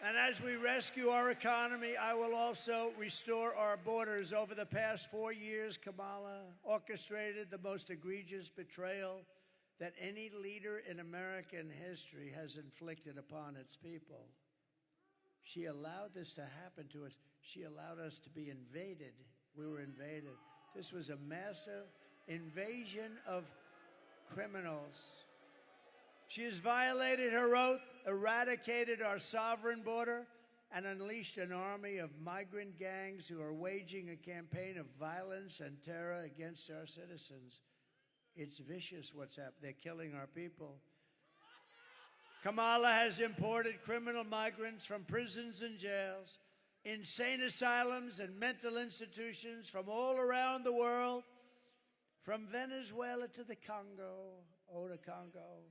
And as we rescue our economy, I will also restore our borders. Over the past 4 years, Kamala orchestrated the most egregious betrayal that any leader in American history has inflicted upon its people. She allowed this to happen to us. She allowed us to be invaded. We were invaded. This was a massive invasion of criminals. She has violated her oath, eradicated our sovereign border, and unleashed an army of migrant gangs who are waging a campaign of violence and terror against our citizens. It's vicious what's happening. They're killing our people. Kamala has imported criminal migrants from prisons and jails, insane asylums and mental institutions from all around the world, from Venezuela to the Congo. Oh, the Congo.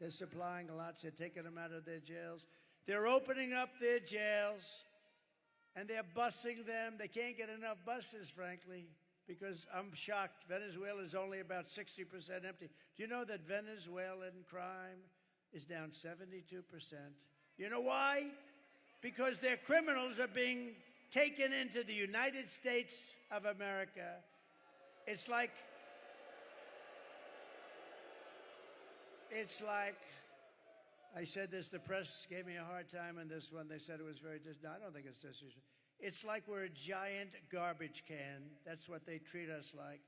They're supplying lots. They're taking them out of their jails. They're opening up their jails, and they're busing them. They can't get enough buses, frankly, because I'm shocked. Venezuela is only about 60% empty. Do you know that Venezuelan crime is down 72%? You know why? Because their criminals are being taken into the United States of America. It's like I said this, the press gave me a hard time on this one. They said it was very no, I don't think it's disrespectful. It's like we're a giant garbage can. That's what they treat us like.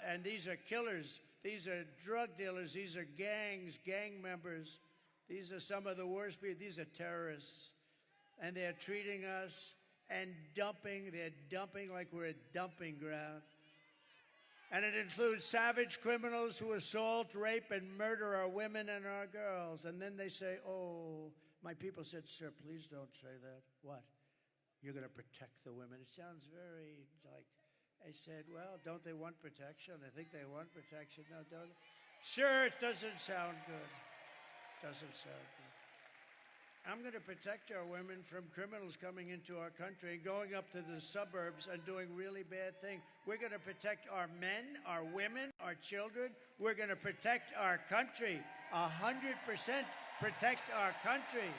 And these are killers. These are drug dealers. These are gangs, gang members. These are some of the worst people. These are terrorists. And they're treating us and dumping. They're dumping like we're a dumping ground. And it includes savage criminals who assault, rape, and murder our women and our girls. And then they say, oh, my people said, sir, please don't say that. What? You're going to protect the women. It sounds very like, I said, well, don't they want protection? I think they want protection. No, don't. Sure, it doesn't sound good. Doesn't sound good. I'm going to protect our women from criminals coming into our country and going up to the suburbs and doing really bad things. We're going to protect our men, our women, our children. We're going to protect our country. 100% protect our country.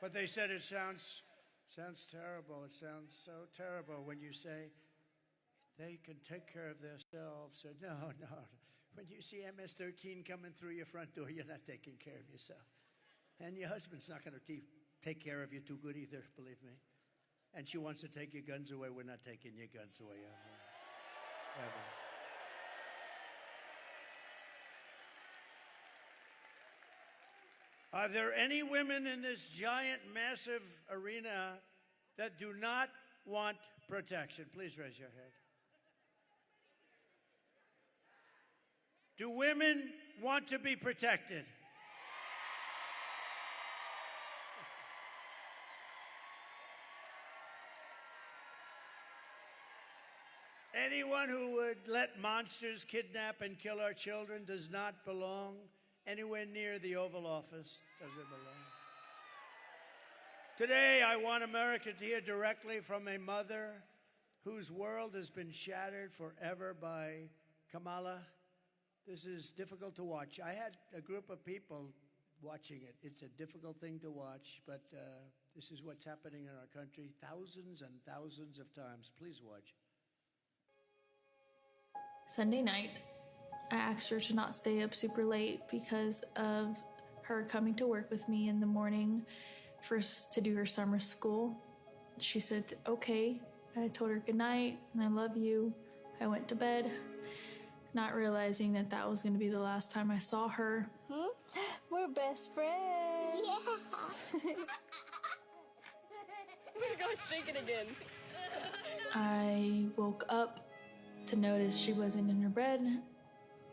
But they said it sounds terrible. It sounds so terrible when you say they can take care of themselves. So no. When you see MS-13 coming through your front door, you're not taking care of yourself. And your husband's not going to take care of you too good either, believe me. And she wants to take your guns away. We're not taking your guns away ever. Are there any women in this giant, massive arena that do not want protection? Please raise your hand. Do women want to be protected? Anyone who would let monsters kidnap and kill our children does not belong anywhere near the Oval Office. Doesn't belong. Today, I want America to hear directly from a mother whose world has been shattered forever by Kamala. This is difficult to watch. I had a group of people watching it. It's a difficult thing to watch, but this is what's happening in our country thousands and thousands of times. Please watch. Sunday night, I asked her to not stay up super late because of her coming to work with me in the morning first to do her summer school. She said, okay. I told her good night and I love you. I went to bed, not realizing that that was going to be the last time I saw her. We're best friends. Yeah. We're going to shake it again. I woke up to notice she wasn't in her bed.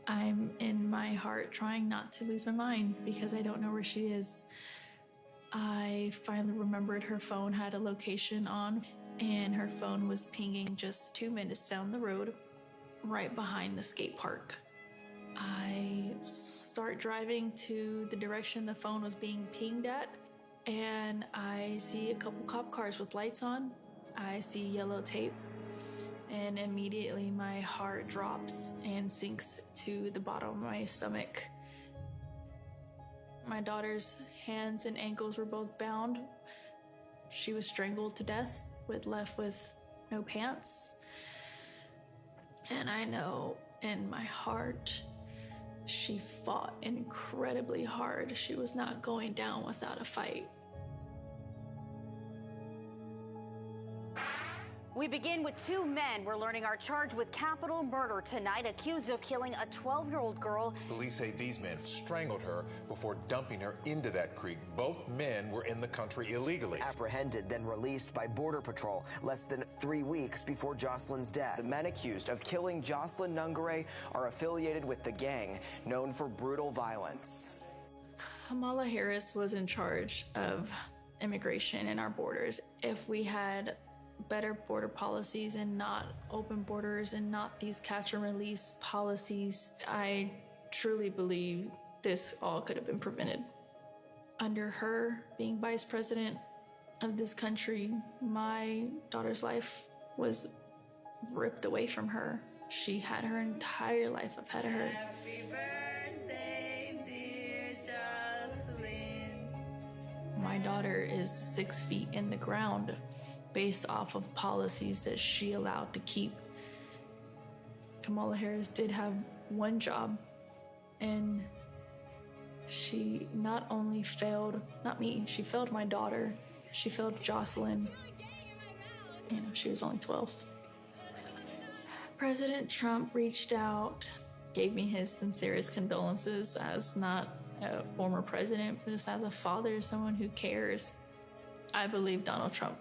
I'm in my heart trying not to lose my mind because I don't know where she is. I finally remembered her phone had a location on, and her phone was pinging just 2 minutes down the road, right behind the skate park. I start driving to the direction the phone was being pinged at, and I see a couple cop cars with lights on. I see yellow tape, and immediately my heart drops and sinks to the bottom of my stomach. My daughter's hands and ankles were both bound. She was strangled to death, left with no pants. And I know in my heart, she fought incredibly hard. She was not going down without a fight. We begin with two men we're learning are charged with capital murder tonight, accused of killing a 12-year-old girl. Police say these men strangled her before dumping her into that creek. Both men were in the country illegally. Apprehended, then released by Border Patrol less than 3 weeks before Jocelyn's death. The men accused of killing Jocelyn Nungare are affiliated with the gang known for brutal violence. Kamala Harris was in charge of immigration in our borders. If we had better border policies and not open borders and not these catch and release policies, I truly believe this all could have been prevented. Under her being vice president of this country, my daughter's life was ripped away from her. She had her entire life ahead of her. Happy birthday, dear Jocelyn. My daughter is 6 feet in the ground based off of policies that she allowed to keep. Kamala Harris did have one job, and she not only failed, not me, she failed my daughter, she failed Jocelyn. You know, she was only 12. President Trump reached out, gave me his sincerest condolences as not a former president, but just as a father, someone who cares. I believe Donald Trump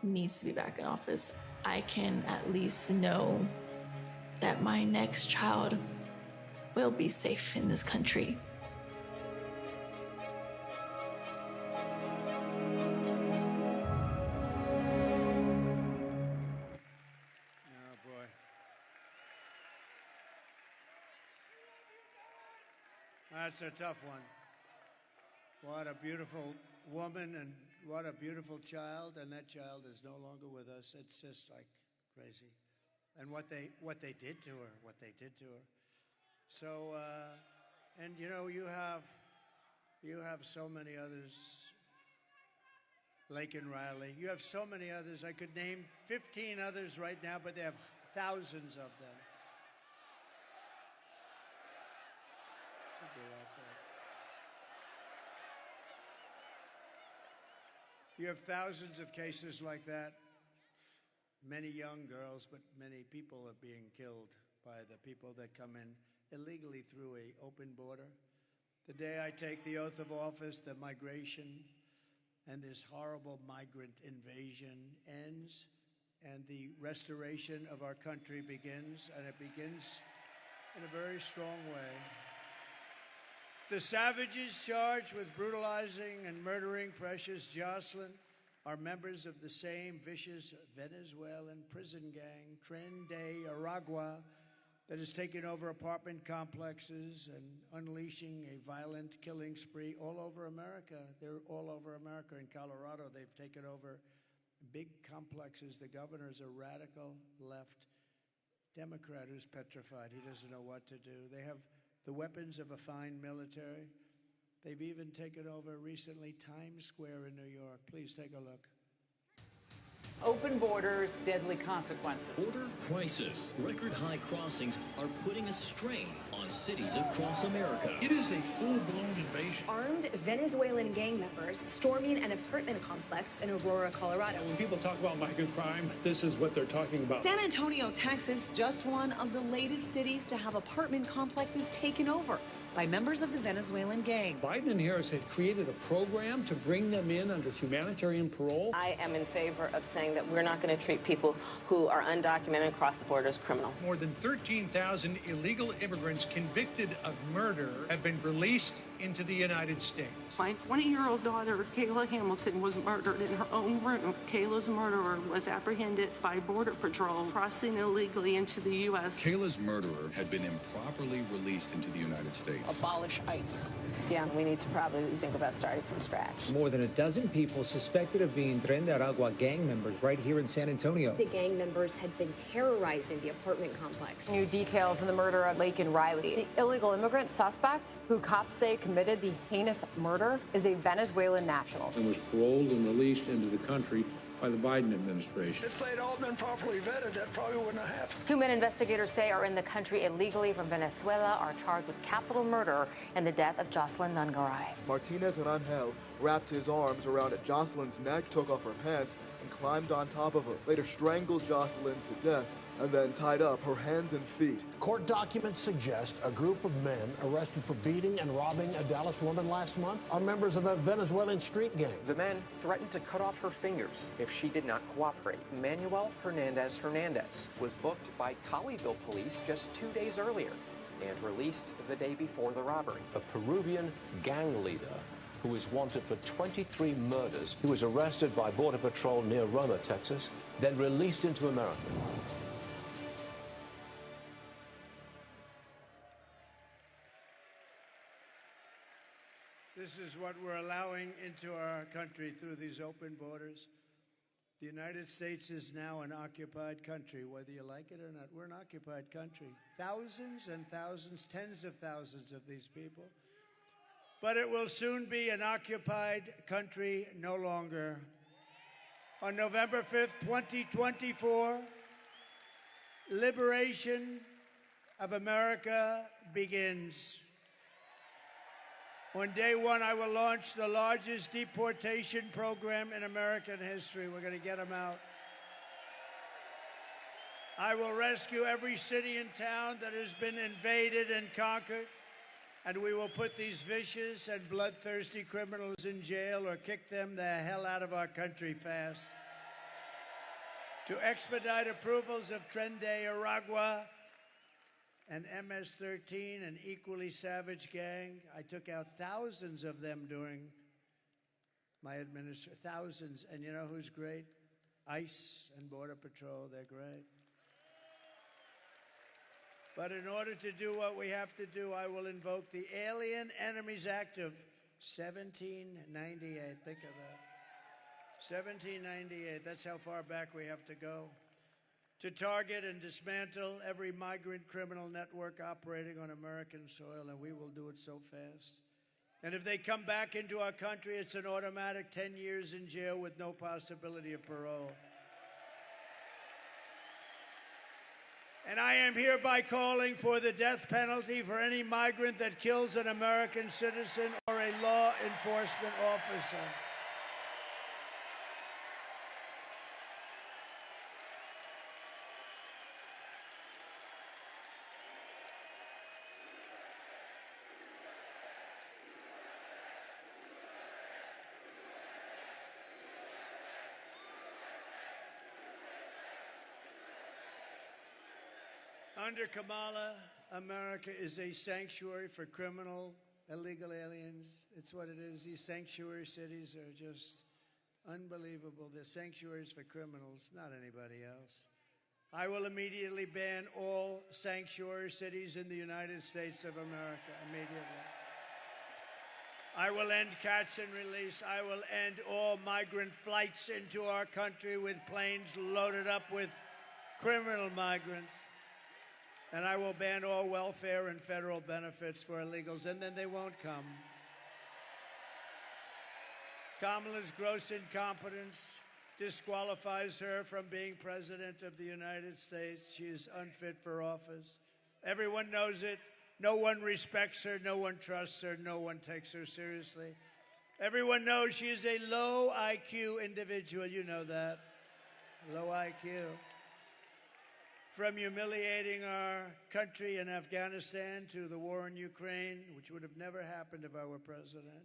needs to be back in office. I can at least know that my next child will be safe in this country. Oh, boy. That's a tough one. What a beautiful woman and what a beautiful child, and that child is no longer with us. It's just like crazy. And what they did to her, So, and you know, you have so many others, Lake and Riley. You have so many others. I could name 15 others right now, but they have thousands of them. Should be right there. You have thousands of cases like that. Many young girls, but many people are being killed by the people that come in illegally through an open border. The day I take the oath of office, the migration and this horrible migrant invasion ends, and the restoration of our country begins, and it begins in a very strong way. The savages charged with brutalizing and murdering precious Jocelyn are members of the same vicious Venezuelan prison gang, Tren de Aragua, that has taken over apartment complexes and unleashing a violent killing spree all over America. They're all over America. In Colorado, they've taken over big complexes. The governor is a radical left Democrat who's petrified. He doesn't know what to do. They have the weapons of a fine military. They've even taken over recently Times Square in New York. Please take a look. Open borders, deadly consequences. Border crisis. Record high crossings are putting a strain on cities across America. It is a full-blown invasion. Armed Venezuelan gang members storming an apartment complex in Aurora, Colorado. When people talk about migrant crime, this is what they're talking about. San Antonio, Texas, just one of the latest cities to have apartment complexes taken over by members of the Venezuelan gang. Biden and Harris had created a program to bring them in under humanitarian parole. I am in favor of saying that we're not going to treat people who are undocumented across the border as criminals. More than 13,000 illegal immigrants convicted of murder have been released into the United States. My 20-year-old daughter, Kayla Hamilton, was murdered in her own room. Kayla's murderer was apprehended by Border Patrol crossing illegally into the U.S. Kayla's murderer had been improperly released into the United States. Abolish ICE. Yeah, we need to probably think about starting from scratch. More than a dozen people suspected of being Tren de Aragua gang members right here in San Antonio. The gang members had been terrorizing the apartment complex. New details in the murder of Lake and Riley. The illegal immigrant suspect, who cops say committed the heinous murder, is a Venezuelan national. And was paroled and released into the country by the Biden administration. If they'd all been properly vetted, that probably wouldn't have happened. 2 men investigators say are in the country illegally from Venezuela are charged with capital murder in the death of Jocelyn Nungaray. Martinez and Angel wrapped his arms around Jocelyn's neck, took off her pants, and climbed on top of her. Later strangled Jocelyn to death and then tied up her hands and feet. Court documents suggest a group of men arrested for beating and robbing a Dallas woman last month are members of a Venezuelan street gang. The men threatened to cut off her fingers if she did not cooperate. Manuel Hernandez was booked by Colleyville police just 2 days earlier and released the day before the robbery. A Peruvian gang leader who is wanted for 23 murders. He was arrested by Border Patrol near Roma, Texas, then released into America. This is what we're allowing into our country through these open borders. The United States is now an occupied country, whether you like it or not. We're an occupied country. Thousands and thousands, tens of thousands of these people. But it will soon be an occupied country no longer. On November 5th, 2024, liberation of America begins. On day one, I will launch the largest deportation program in American history. We're going to get them out. I will rescue every city and town that has been invaded and conquered, and we will put these vicious and bloodthirsty criminals in jail or kick them the hell out of our country fast. To expedite approvals of Tren de Aragua and MS-13, an equally savage gang. I took out thousands of them during my administration, thousands. And you know who's great? ICE and Border Patrol, they're great. But in order to do what we have to do, I will invoke the Alien Enemies Act of 1798. Think of that. 1798, that's how far back we have to go. To target and dismantle every migrant criminal network operating on American soil, and we will do it so fast. And if they come back into our country, it's an automatic 10 years in jail with no possibility of parole. And I am hereby calling for the death penalty for any migrant that kills an American citizen or a law enforcement officer. Under Kamala, America is a sanctuary for criminal, illegal aliens. It's what it is. These sanctuary cities are just Unbelievable. They're sanctuaries for criminals, not anybody else. I will immediately ban all sanctuary cities in the United States of America, immediately. I will end catch and release. I will end all migrant flights into our country with planes loaded up with criminal migrants. And I will ban all welfare and federal benefits for illegals, and then they won't come. Kamala's gross incompetence disqualifies her from being president of the United States. She is unfit for office. Everyone knows it. No one respects her. No one trusts her. No one takes her seriously. Everyone knows she is a low IQ individual. You know that. Low IQ. From humiliating our country in Afghanistan to the war in Ukraine, which would have never happened if I were president,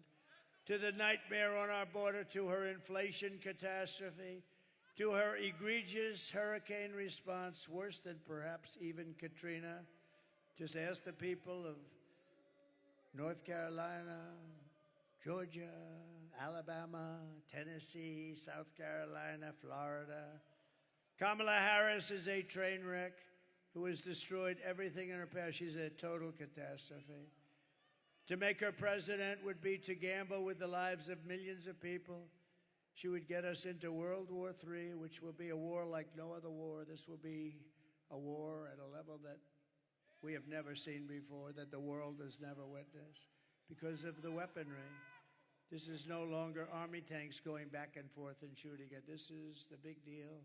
to the nightmare on our border, to her inflation catastrophe, to her egregious hurricane response, worse than perhaps even Katrina. Just ask the people of North Carolina, Georgia, Alabama, Tennessee, South Carolina, Florida. Kamala Harris is a train wreck who has destroyed everything in her path. She's a total catastrophe. To make her president would be to gamble with the lives of millions of people. She would get us into World War III, which will be a war like no other war. This will be a war at a level that we have never seen before, that the world has never witnessed, because of the weaponry. This is no longer army tanks going back and forth and shooting it. This is the big deal,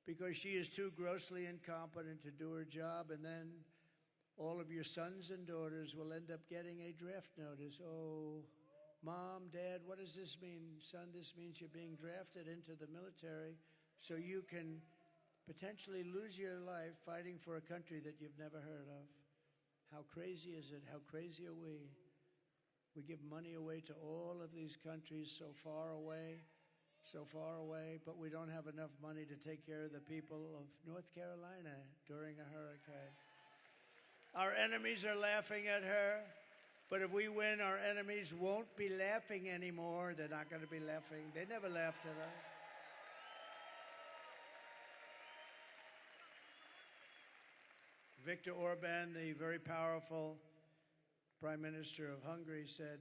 because she is too grossly incompetent to do her job, and then all of your sons and daughters will end up getting a draft notice. Oh, Mom, Dad, what does this mean? Son, this means you're being drafted into the military so you can potentially lose your life fighting for a country that you've never heard of. How crazy is it? How crazy are we? We give money away to all of these countries so far away, but we don't have enough money to take care of the people of North Carolina during a hurricane. Our enemies are laughing at her, but if we win, our enemies won't be laughing anymore. They're not going to be laughing. They never laughed at us. Viktor Orban, the very powerful Prime Minister of Hungary, said,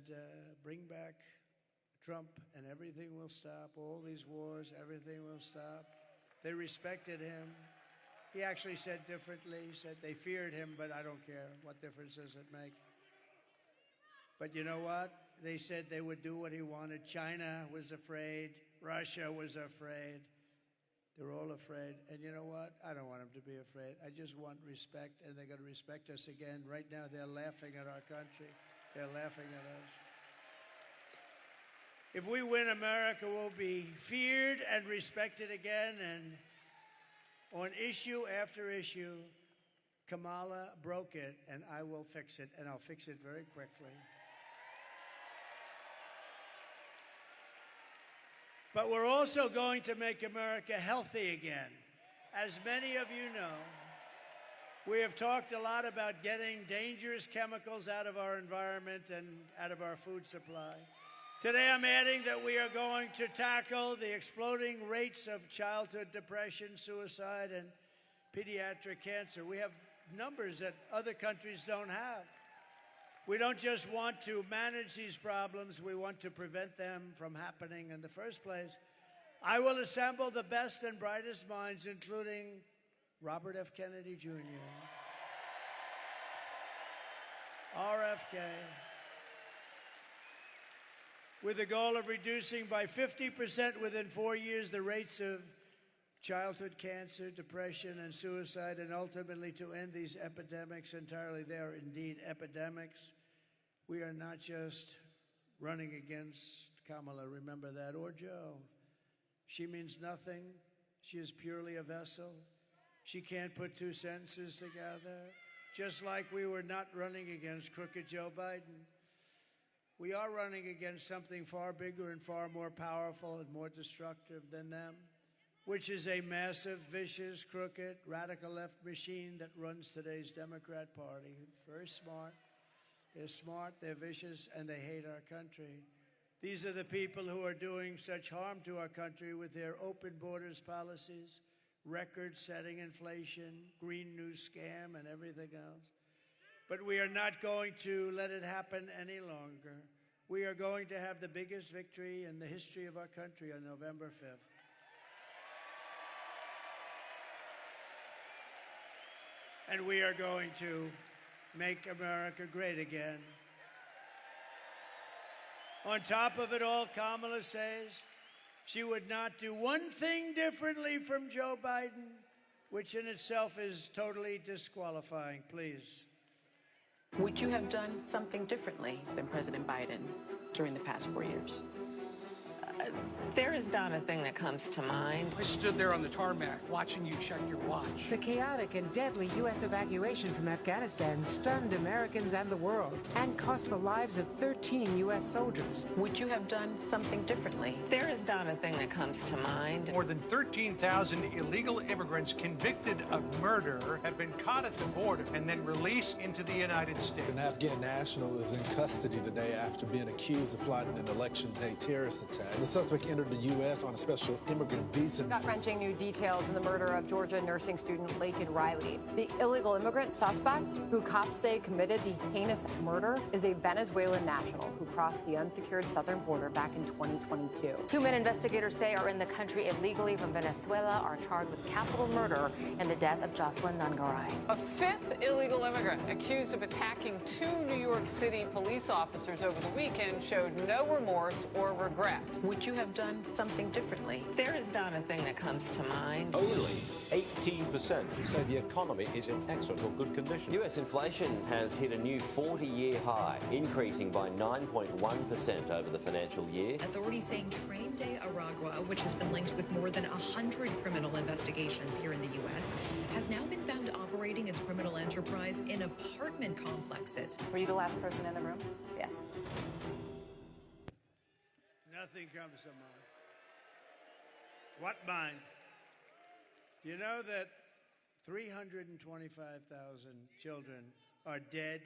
bring back Trump and everything will stop. All these wars, everything will stop. They respected him. He actually said differently. He said they feared him, but I don't care. What difference does it make? But you know what? They said they would do what he wanted. China was afraid. Russia was afraid. They're all afraid. And you know what? I don't want them to be afraid. I just want respect, and they're going to respect us again. Right now, they're laughing at our country. They're laughing at us. If we win, America will be feared and respected again. And on issue after issue, Kamala broke it, and I will fix it, and I'll fix it very quickly. But we're also going to make America healthy again. As many of you know, we have talked a lot about getting dangerous chemicals out of our environment and out of our food supply. Today I'm adding that we are going to tackle the exploding rates of childhood depression, suicide, and pediatric cancer. We have numbers that other countries don't have. We don't just want to manage these problems, we want to prevent them from happening in the first place. I will assemble the best and brightest minds, including Robert F. Kennedy Jr., RFK, with the goal of reducing by 50% within 4 years the rates of childhood cancer, depression, and suicide, and ultimately to end these epidemics entirely. They are indeed epidemics. We are not just running against Kamala, remember that, or Joe. She means nothing. She is purely a vessel. She can't put two sentences together. Just like we were not running against crooked Joe Biden. We are running against something far bigger and far more powerful and more destructive than them, which is a massive, vicious, crooked, radical left machine that runs today's Democrat Party. Very smart. They're smart, they're vicious, and they hate our country. These are the people who are doing such harm to our country with their open borders policies, record-setting inflation, Green New Scam, and everything else. But we are not going to let it happen any longer. We are going to have the biggest victory in the history of our country on November 5th. And we are going to make America great again. On top of it all, Kamala says she would not do one thing differently from Joe Biden, which in itself is totally disqualifying. Please. Would you have done something differently than President Biden during the past 4 years? There is not a thing that comes to mind. I stood there on the tarmac watching you check your watch. The chaotic and deadly U.S. evacuation from Afghanistan stunned Americans and the world and cost the lives of 13 U.S. soldiers. Would you have done something differently? There is not a thing that comes to mind. More than 13,000 illegal immigrants convicted of murder have been caught at the border and then released into the United States. An Afghan national is in custody today after being accused of plotting an election day terrorist attack. The suspect entered the U.S. on a special immigrant visa. Gut-wrenching new details in the murder of Georgia nursing student Laken Riley. The illegal immigrant suspect, who cops say committed the heinous murder, is a Venezuelan national who crossed the unsecured southern border back in 2022. 2 men investigators say are in the country illegally from Venezuela are charged with capital murder in the death of Jocelyn Nungaray. A fifth illegal immigrant accused of attacking 2 New York City police officers over the weekend showed no remorse or regret. Would you have done something differently? There is not a thing that comes to mind. Only 18% say the economy is in excellent or good condition. U.S. inflation has hit a new 40-year high, increasing by 9.1% over the financial year. Authorities saying Train Day Aragua, which has been linked with more than 100 criminal investigations here in the U.S., has now been found operating its criminal enterprise in apartment complexes. Were you the last person in the room? Yes. Nothing comes to mind. What mind? You know that 325,000 children are dead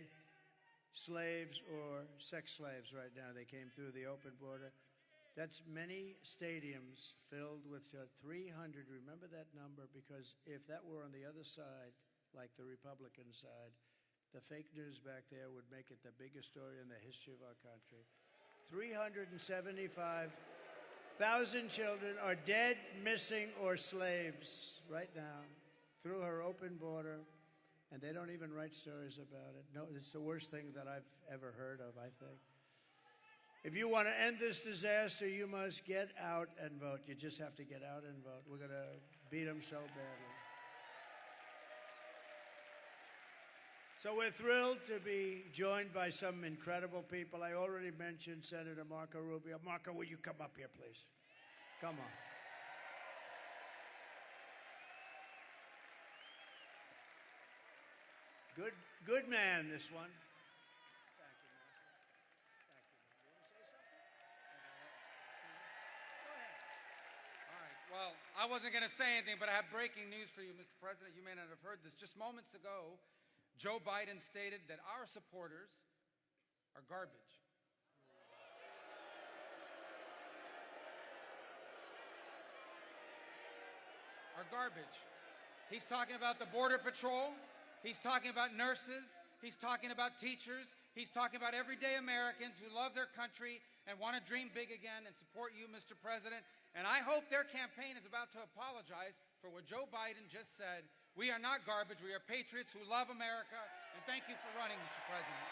slaves or sex slaves right now. They came through the open border. That's many stadiums filled with 300. Remember that number, because if that were on the other side, like the Republican side, the fake news back there would make it the biggest story in the history of our country. 375,000 children are dead, missing, or slaves right now through her open border, and they don't even write stories about it. No, it's the worst thing that I've ever heard of, I think. If you want to end this disaster, you must get out and vote. You just have to get out and vote. We're going to beat them so badly. So we're thrilled to be joined by some incredible people. I already mentioned Senator Marco Rubio. Marco, will you come up here, please? Come on. Good man, this one. Thank you, Marco. Thank you. You want to say something? Go ahead. All right. Well, I wasn't going to say anything, but I have breaking news for you, Mr. President. You may not have heard this. Just moments ago, Joe Biden stated that our supporters are garbage. Are garbage. He's talking about the Border Patrol. He's talking about nurses. He's talking about teachers. He's talking about everyday Americans who love their country and want to dream big again and support you, Mr. President. And I hope their campaign is about to apologize for what Joe Biden just said. We are not garbage. We are patriots who love America. And thank you for running, Mr. President.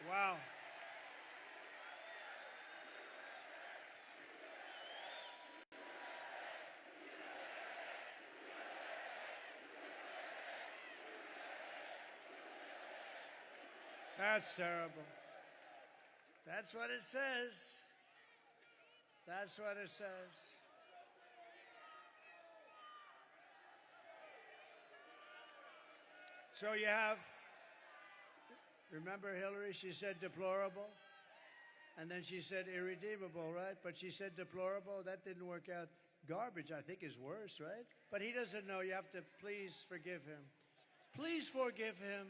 Wow. That's terrible. That's what it says. That's what it says. So you have, remember Hillary, she said deplorable, and then she said irredeemable, right? But she said deplorable, that didn't work out. Garbage, I think, is worse, right? But he doesn't know. You have to please forgive him. Please forgive him,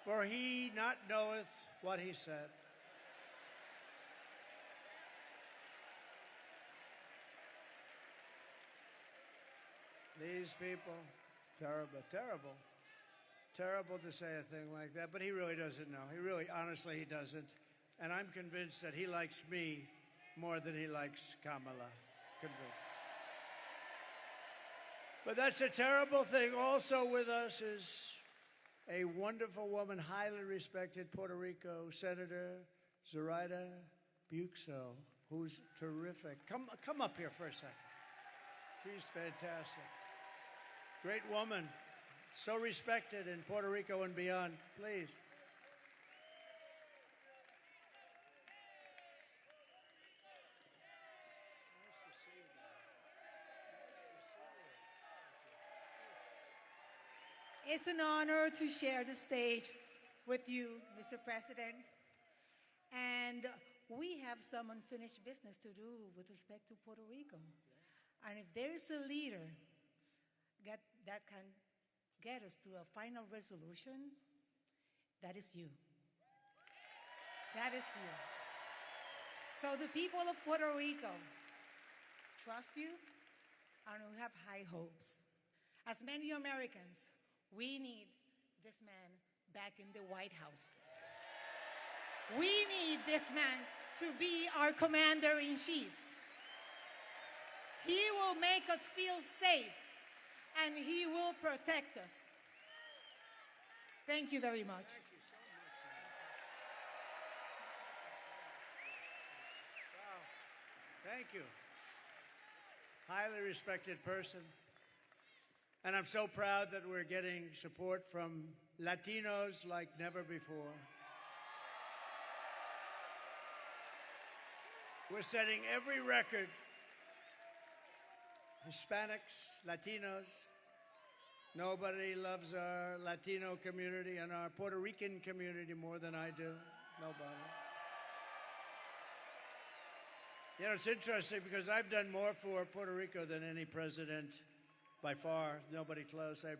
for he not knoweth what he said. These people, terrible, terrible. Terrible to say a thing like that, but he really doesn't know. He really, honestly, he doesn't. And I'm convinced that he likes me more than he likes Kamala. Convinced. But that's a terrible thing. Also with us is a wonderful woman, highly respected Puerto Rico Senator Zoraida Buxo, who's terrific. Come up here for a second. She's fantastic. Great woman. So respected in Puerto Rico and beyond. Please. It's an honor to share the stage with you, Mr. President. And we have some unfinished business to do with respect to Puerto Rico. And if there is a leader that can get us to a final resolution, that is you. That is you. So the people of Puerto Rico trust you, and we have high hopes. As many Americans, we need this man back in the White House. We need this man to be our commander-in-chief. He will make us feel safe, and he will protect us. Thank you very much. Thank you so much. Wow. Thank you. Highly respected person. And I'm so proud that we're getting support from Latinos like never before. We're setting every record. Hispanics, Latinos. Nobody loves our Latino community and our Puerto Rican community more than I do. Nobody. You know, it's interesting because I've done more for Puerto Rico than any president by far. Nobody close. I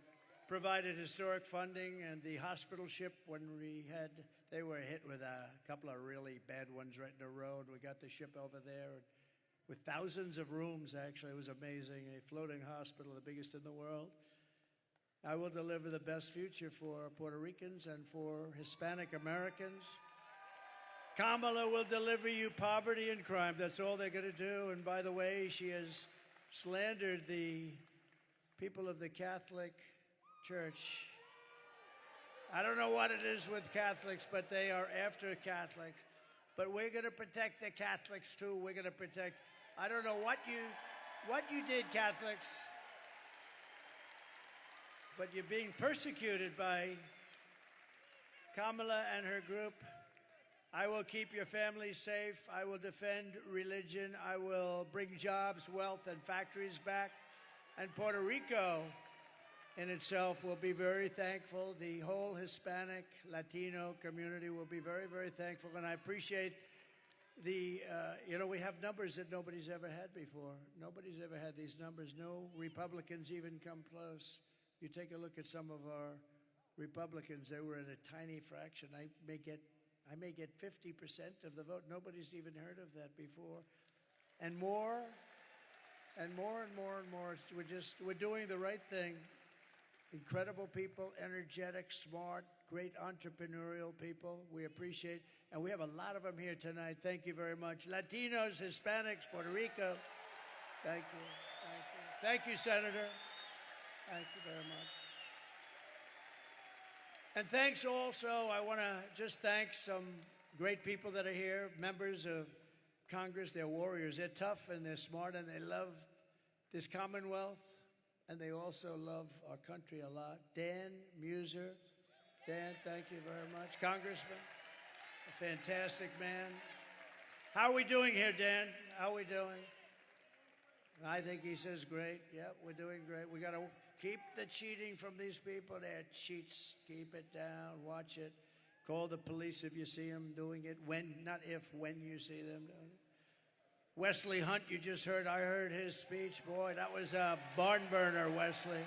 provided historic funding and the hospital ship when they were hit with a couple of really bad ones right in a row. And we got the ship over there with thousands of rooms, actually. It was amazing. A floating hospital, the biggest in the world. I will deliver the best future for Puerto Ricans and for Hispanic Americans. Kamala will deliver you poverty and crime. That's all they're going to do. And by the way, she has slandered the people of the Catholic Church. I don't know what it is with Catholics, but they are after Catholics. But we're going to protect the Catholics too. We're going to protect. I don't know what you did, Catholics, but you're being persecuted by Kamala and her group. I will keep your families safe. I will defend religion. I will bring jobs, wealth, and factories back. And Puerto Rico in itself will be very thankful. The whole Hispanic, Latino community will be very, very thankful. And I appreciate we have numbers that nobody's ever had before. Nobody's ever had these numbers. No Republicans even come close. You take a look at some of our Republicans, they were in a tiny fraction. I may get 50% of the vote. Nobody's even heard of that before. And more and more and more and more. We're doing the right thing. Incredible people, energetic, smart, great entrepreneurial people. We appreciate, and we have a lot of them here tonight. Thank you very much. Latinos, Hispanics, Puerto Rico. Thank you. Thank you. Thank you, Senator. Thank you very much. And thanks also, I want to just thank some great people that are here, members of Congress. They're warriors. They're tough and they're smart and they love this Commonwealth and they also love our country a lot. Dan Muser. Dan, thank you very much. Congressman, a fantastic man. How are we doing here, Dan? How are we doing? I think he says great. Yep, we're doing great. We got to keep the cheating from these people. They're cheats. Keep it down. Watch it. Call the police if you see them doing it. When, not if, when you see them doing it. Wesley Hunt, you just heard. I heard his speech. Boy, that was a barn burner, Wesley.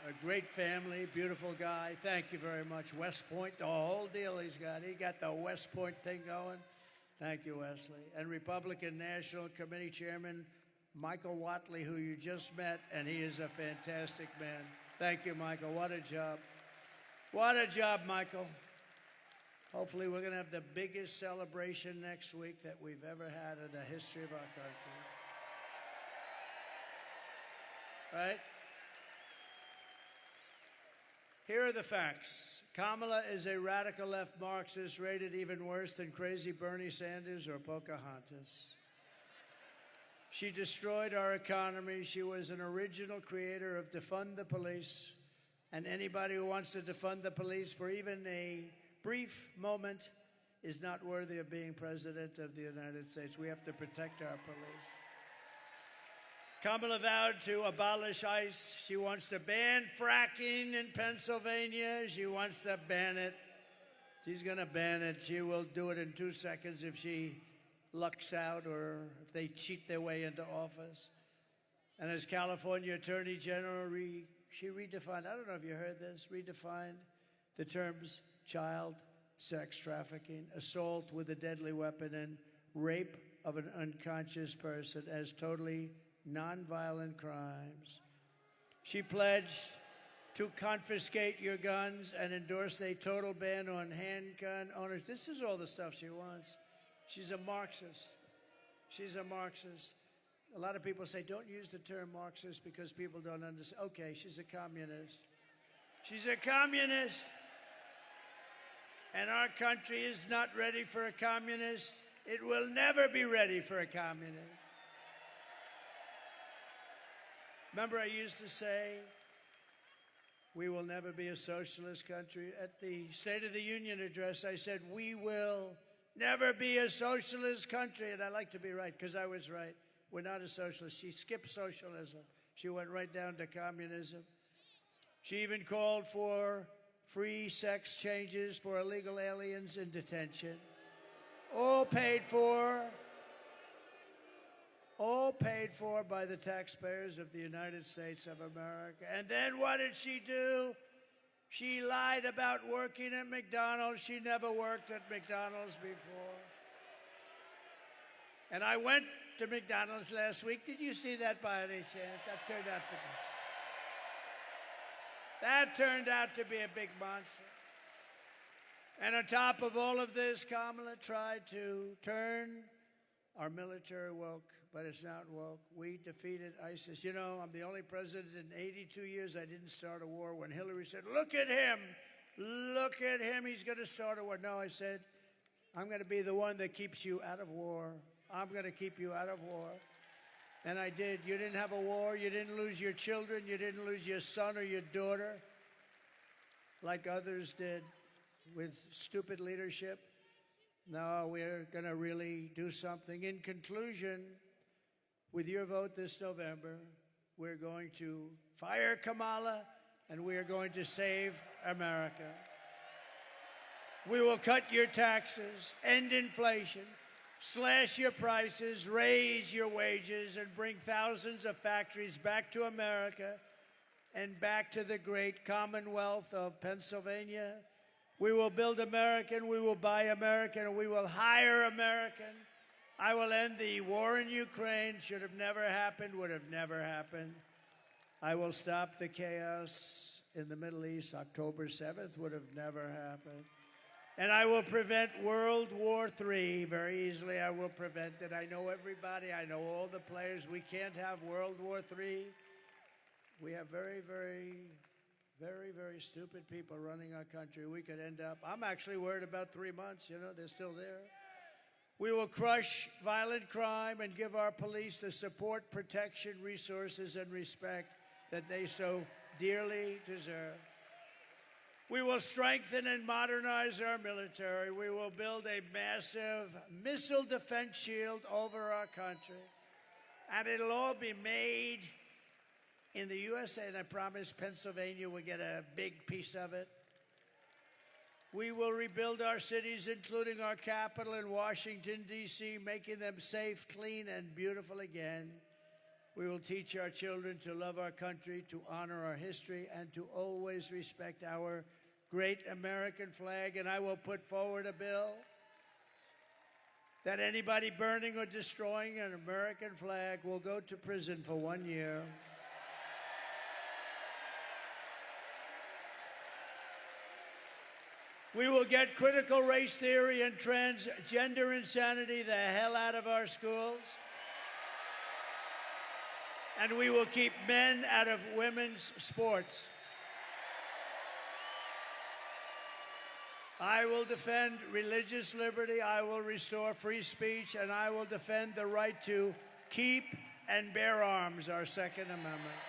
A great family, beautiful guy. Thank you very much. West Point, the whole deal he's got. He got the West Point thing going. Thank you, Wesley. And Republican National Committee Chairman Michael Watley, who you just met, and he is a fantastic man. Thank you, Michael. What a job. What a job, Michael. Hopefully we're going to have the biggest celebration next week that we've ever had in the history of our country. Right? Here are the facts. Kamala is a radical left Marxist rated even worse than crazy Bernie Sanders or Pocahontas. She destroyed our economy. She was an original creator of defund the police. And anybody who wants to defund the police for even a brief moment is not worthy of being president of the United States. We have to protect our police. Kamala vowed to abolish ICE. She wants to ban fracking in Pennsylvania. She wants to ban it. She's going to ban it. She will do it in 2 seconds if she lucks out or if they cheat their way into office. And as California Attorney General, she redefined, I don't know if you heard this, redefined the terms child sex trafficking, assault with a deadly weapon, and rape of an unconscious person as totally nonviolent crimes. She pledged to confiscate your guns and endorsed a total ban on handgun owners. This is all the stuff she wants. She's a Marxist. She's a Marxist. A lot of people say, don't use the term Marxist because people don't understand. Okay, she's a communist. She's a communist. And our country is not ready for a communist. It will never be ready for a communist. Remember, I used to say, we will never be a socialist country. At the State of the Union address, I said, we will never be a socialist country. And I like to be right, because I was right. We're not a socialist. She skipped socialism. She went right down to communism. She even called for free sex changes for illegal aliens in detention. All paid for by the taxpayers of the United States of America. And then what did she do? She lied about working at McDonald's. She never worked at McDonald's before. And I went to McDonald's last week. Did you see that by any chance? That turned out to be a big monster. And on top of all of this, Kamala tried to turn our military woke, but it's not woke. We defeated ISIS. You know, I'm the only president in 82 years I didn't start a war. When Hillary said, look at him, he's going to start a war. No, I said, I'm going to be the one that keeps you out of war. I'm going to keep you out of war. And I did. You didn't have a war. You didn't lose your children. You didn't lose your son or your daughter like others did with stupid leadership. No, we're going to really do something. In conclusion, with your vote this November, we're going to fire Kamala and we are going to save America. We will cut your taxes, end inflation, slash your prices, raise your wages, and bring thousands of factories back to America and back to the great Commonwealth of Pennsylvania. We will build American, we will buy American, and we will hire American. I will end the war in Ukraine. Should have never happened, would have never happened. I will stop the chaos in the Middle East. October 7th would have never happened. And I will prevent World War III very easily. I will prevent it. I know everybody. I know all the players. We can't have World War III. We have very, very stupid people running our country. We could end up, I'm actually worried about 3 months. You know, they're still there. We will crush violent crime and give our police the support, protection, resources, and respect that they so dearly deserve. We will strengthen and modernize our military. We will build a massive missile defense shield over our country. And it'll all be made in the USA, and I promise Pennsylvania will get a big piece of it. We will rebuild our cities, including our capital in Washington, D.C., making them safe, clean, and beautiful again. We will teach our children to love our country, to honor our history, and to always respect our great American flag. And I will put forward a bill that anybody burning or destroying an American flag will go to prison for 1 year. We will get critical race theory and transgender insanity the hell out of our schools. And we will keep men out of women's sports. I will defend religious liberty, I will restore free speech, and I will defend the right to keep and bear arms, our Second Amendment.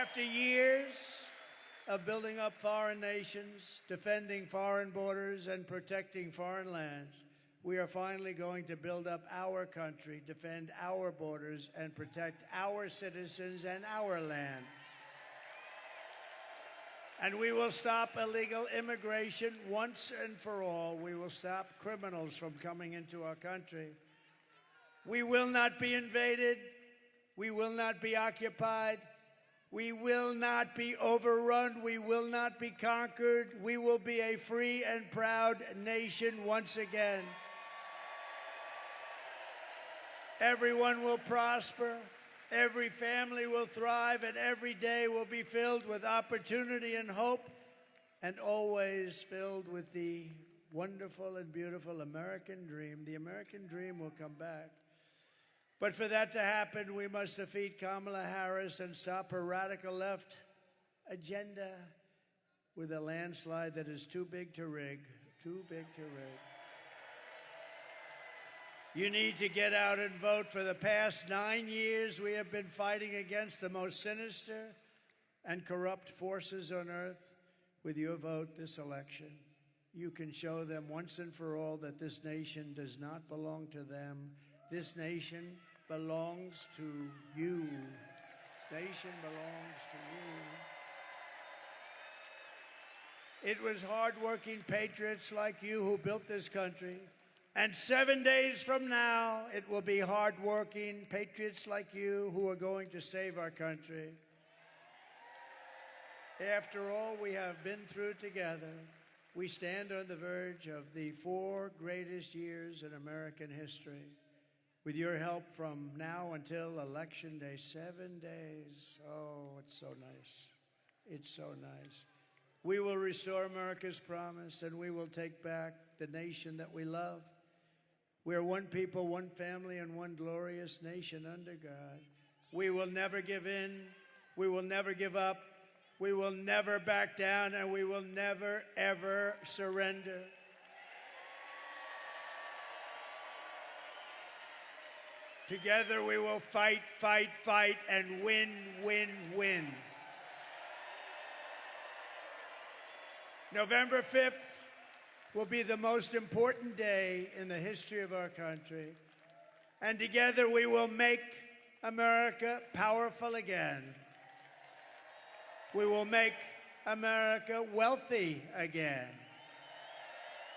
After years of building up foreign nations, defending foreign borders, and protecting foreign lands, we are finally going to build up our country, defend our borders, and protect our citizens and our land. And we will stop illegal immigration once and for all. We will stop criminals from coming into our country. We will not be invaded. We will not be occupied. We will not be overrun. We will not be conquered. We will be a free and proud nation once again. Everyone will prosper. Every family will thrive, and every day will be filled with opportunity and hope, and always filled with the wonderful and beautiful American dream. The American dream will come back. But for that to happen, we must defeat Kamala Harris and stop her radical left agenda with a landslide that is too big to rig, too big to rig. You need to get out and vote. For the past 9 years, we have been fighting against the most sinister and corrupt forces on earth. With your vote this election, you can show them once and for all that this nation does not belong to them. This nation belongs to you. This nation belongs to you. It was hardworking patriots like you who built this country. And 7 days from now, it will be hardworking patriots like you who are going to save our country. After all we have been through together, we stand on the verge of the 4 greatest years in American history. With your help from now until Election Day, 7 days. Oh, it's so nice. It's so nice. We will restore America's promise, and we will take back the nation that we love. We are one people, one family, and one glorious nation under God. We will never give in. We will never give up. We will never back down, and we will never, ever surrender. Together we will fight, fight, fight, and win, win, win. November 5th will be the most important day in the history of our country. And together we will make America powerful again. We will make America wealthy again.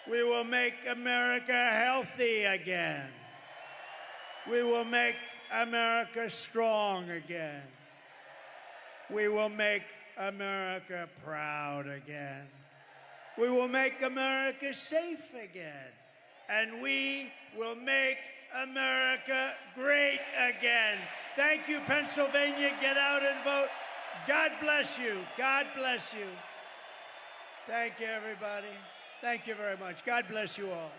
We will make America healthy again. We will make America strong again. We will make America proud again. We will make America safe again. And we will make America great again. Thank you, Pennsylvania. Get out and vote. God bless you. God bless you. Thank you, everybody. Thank you very much. God bless you all.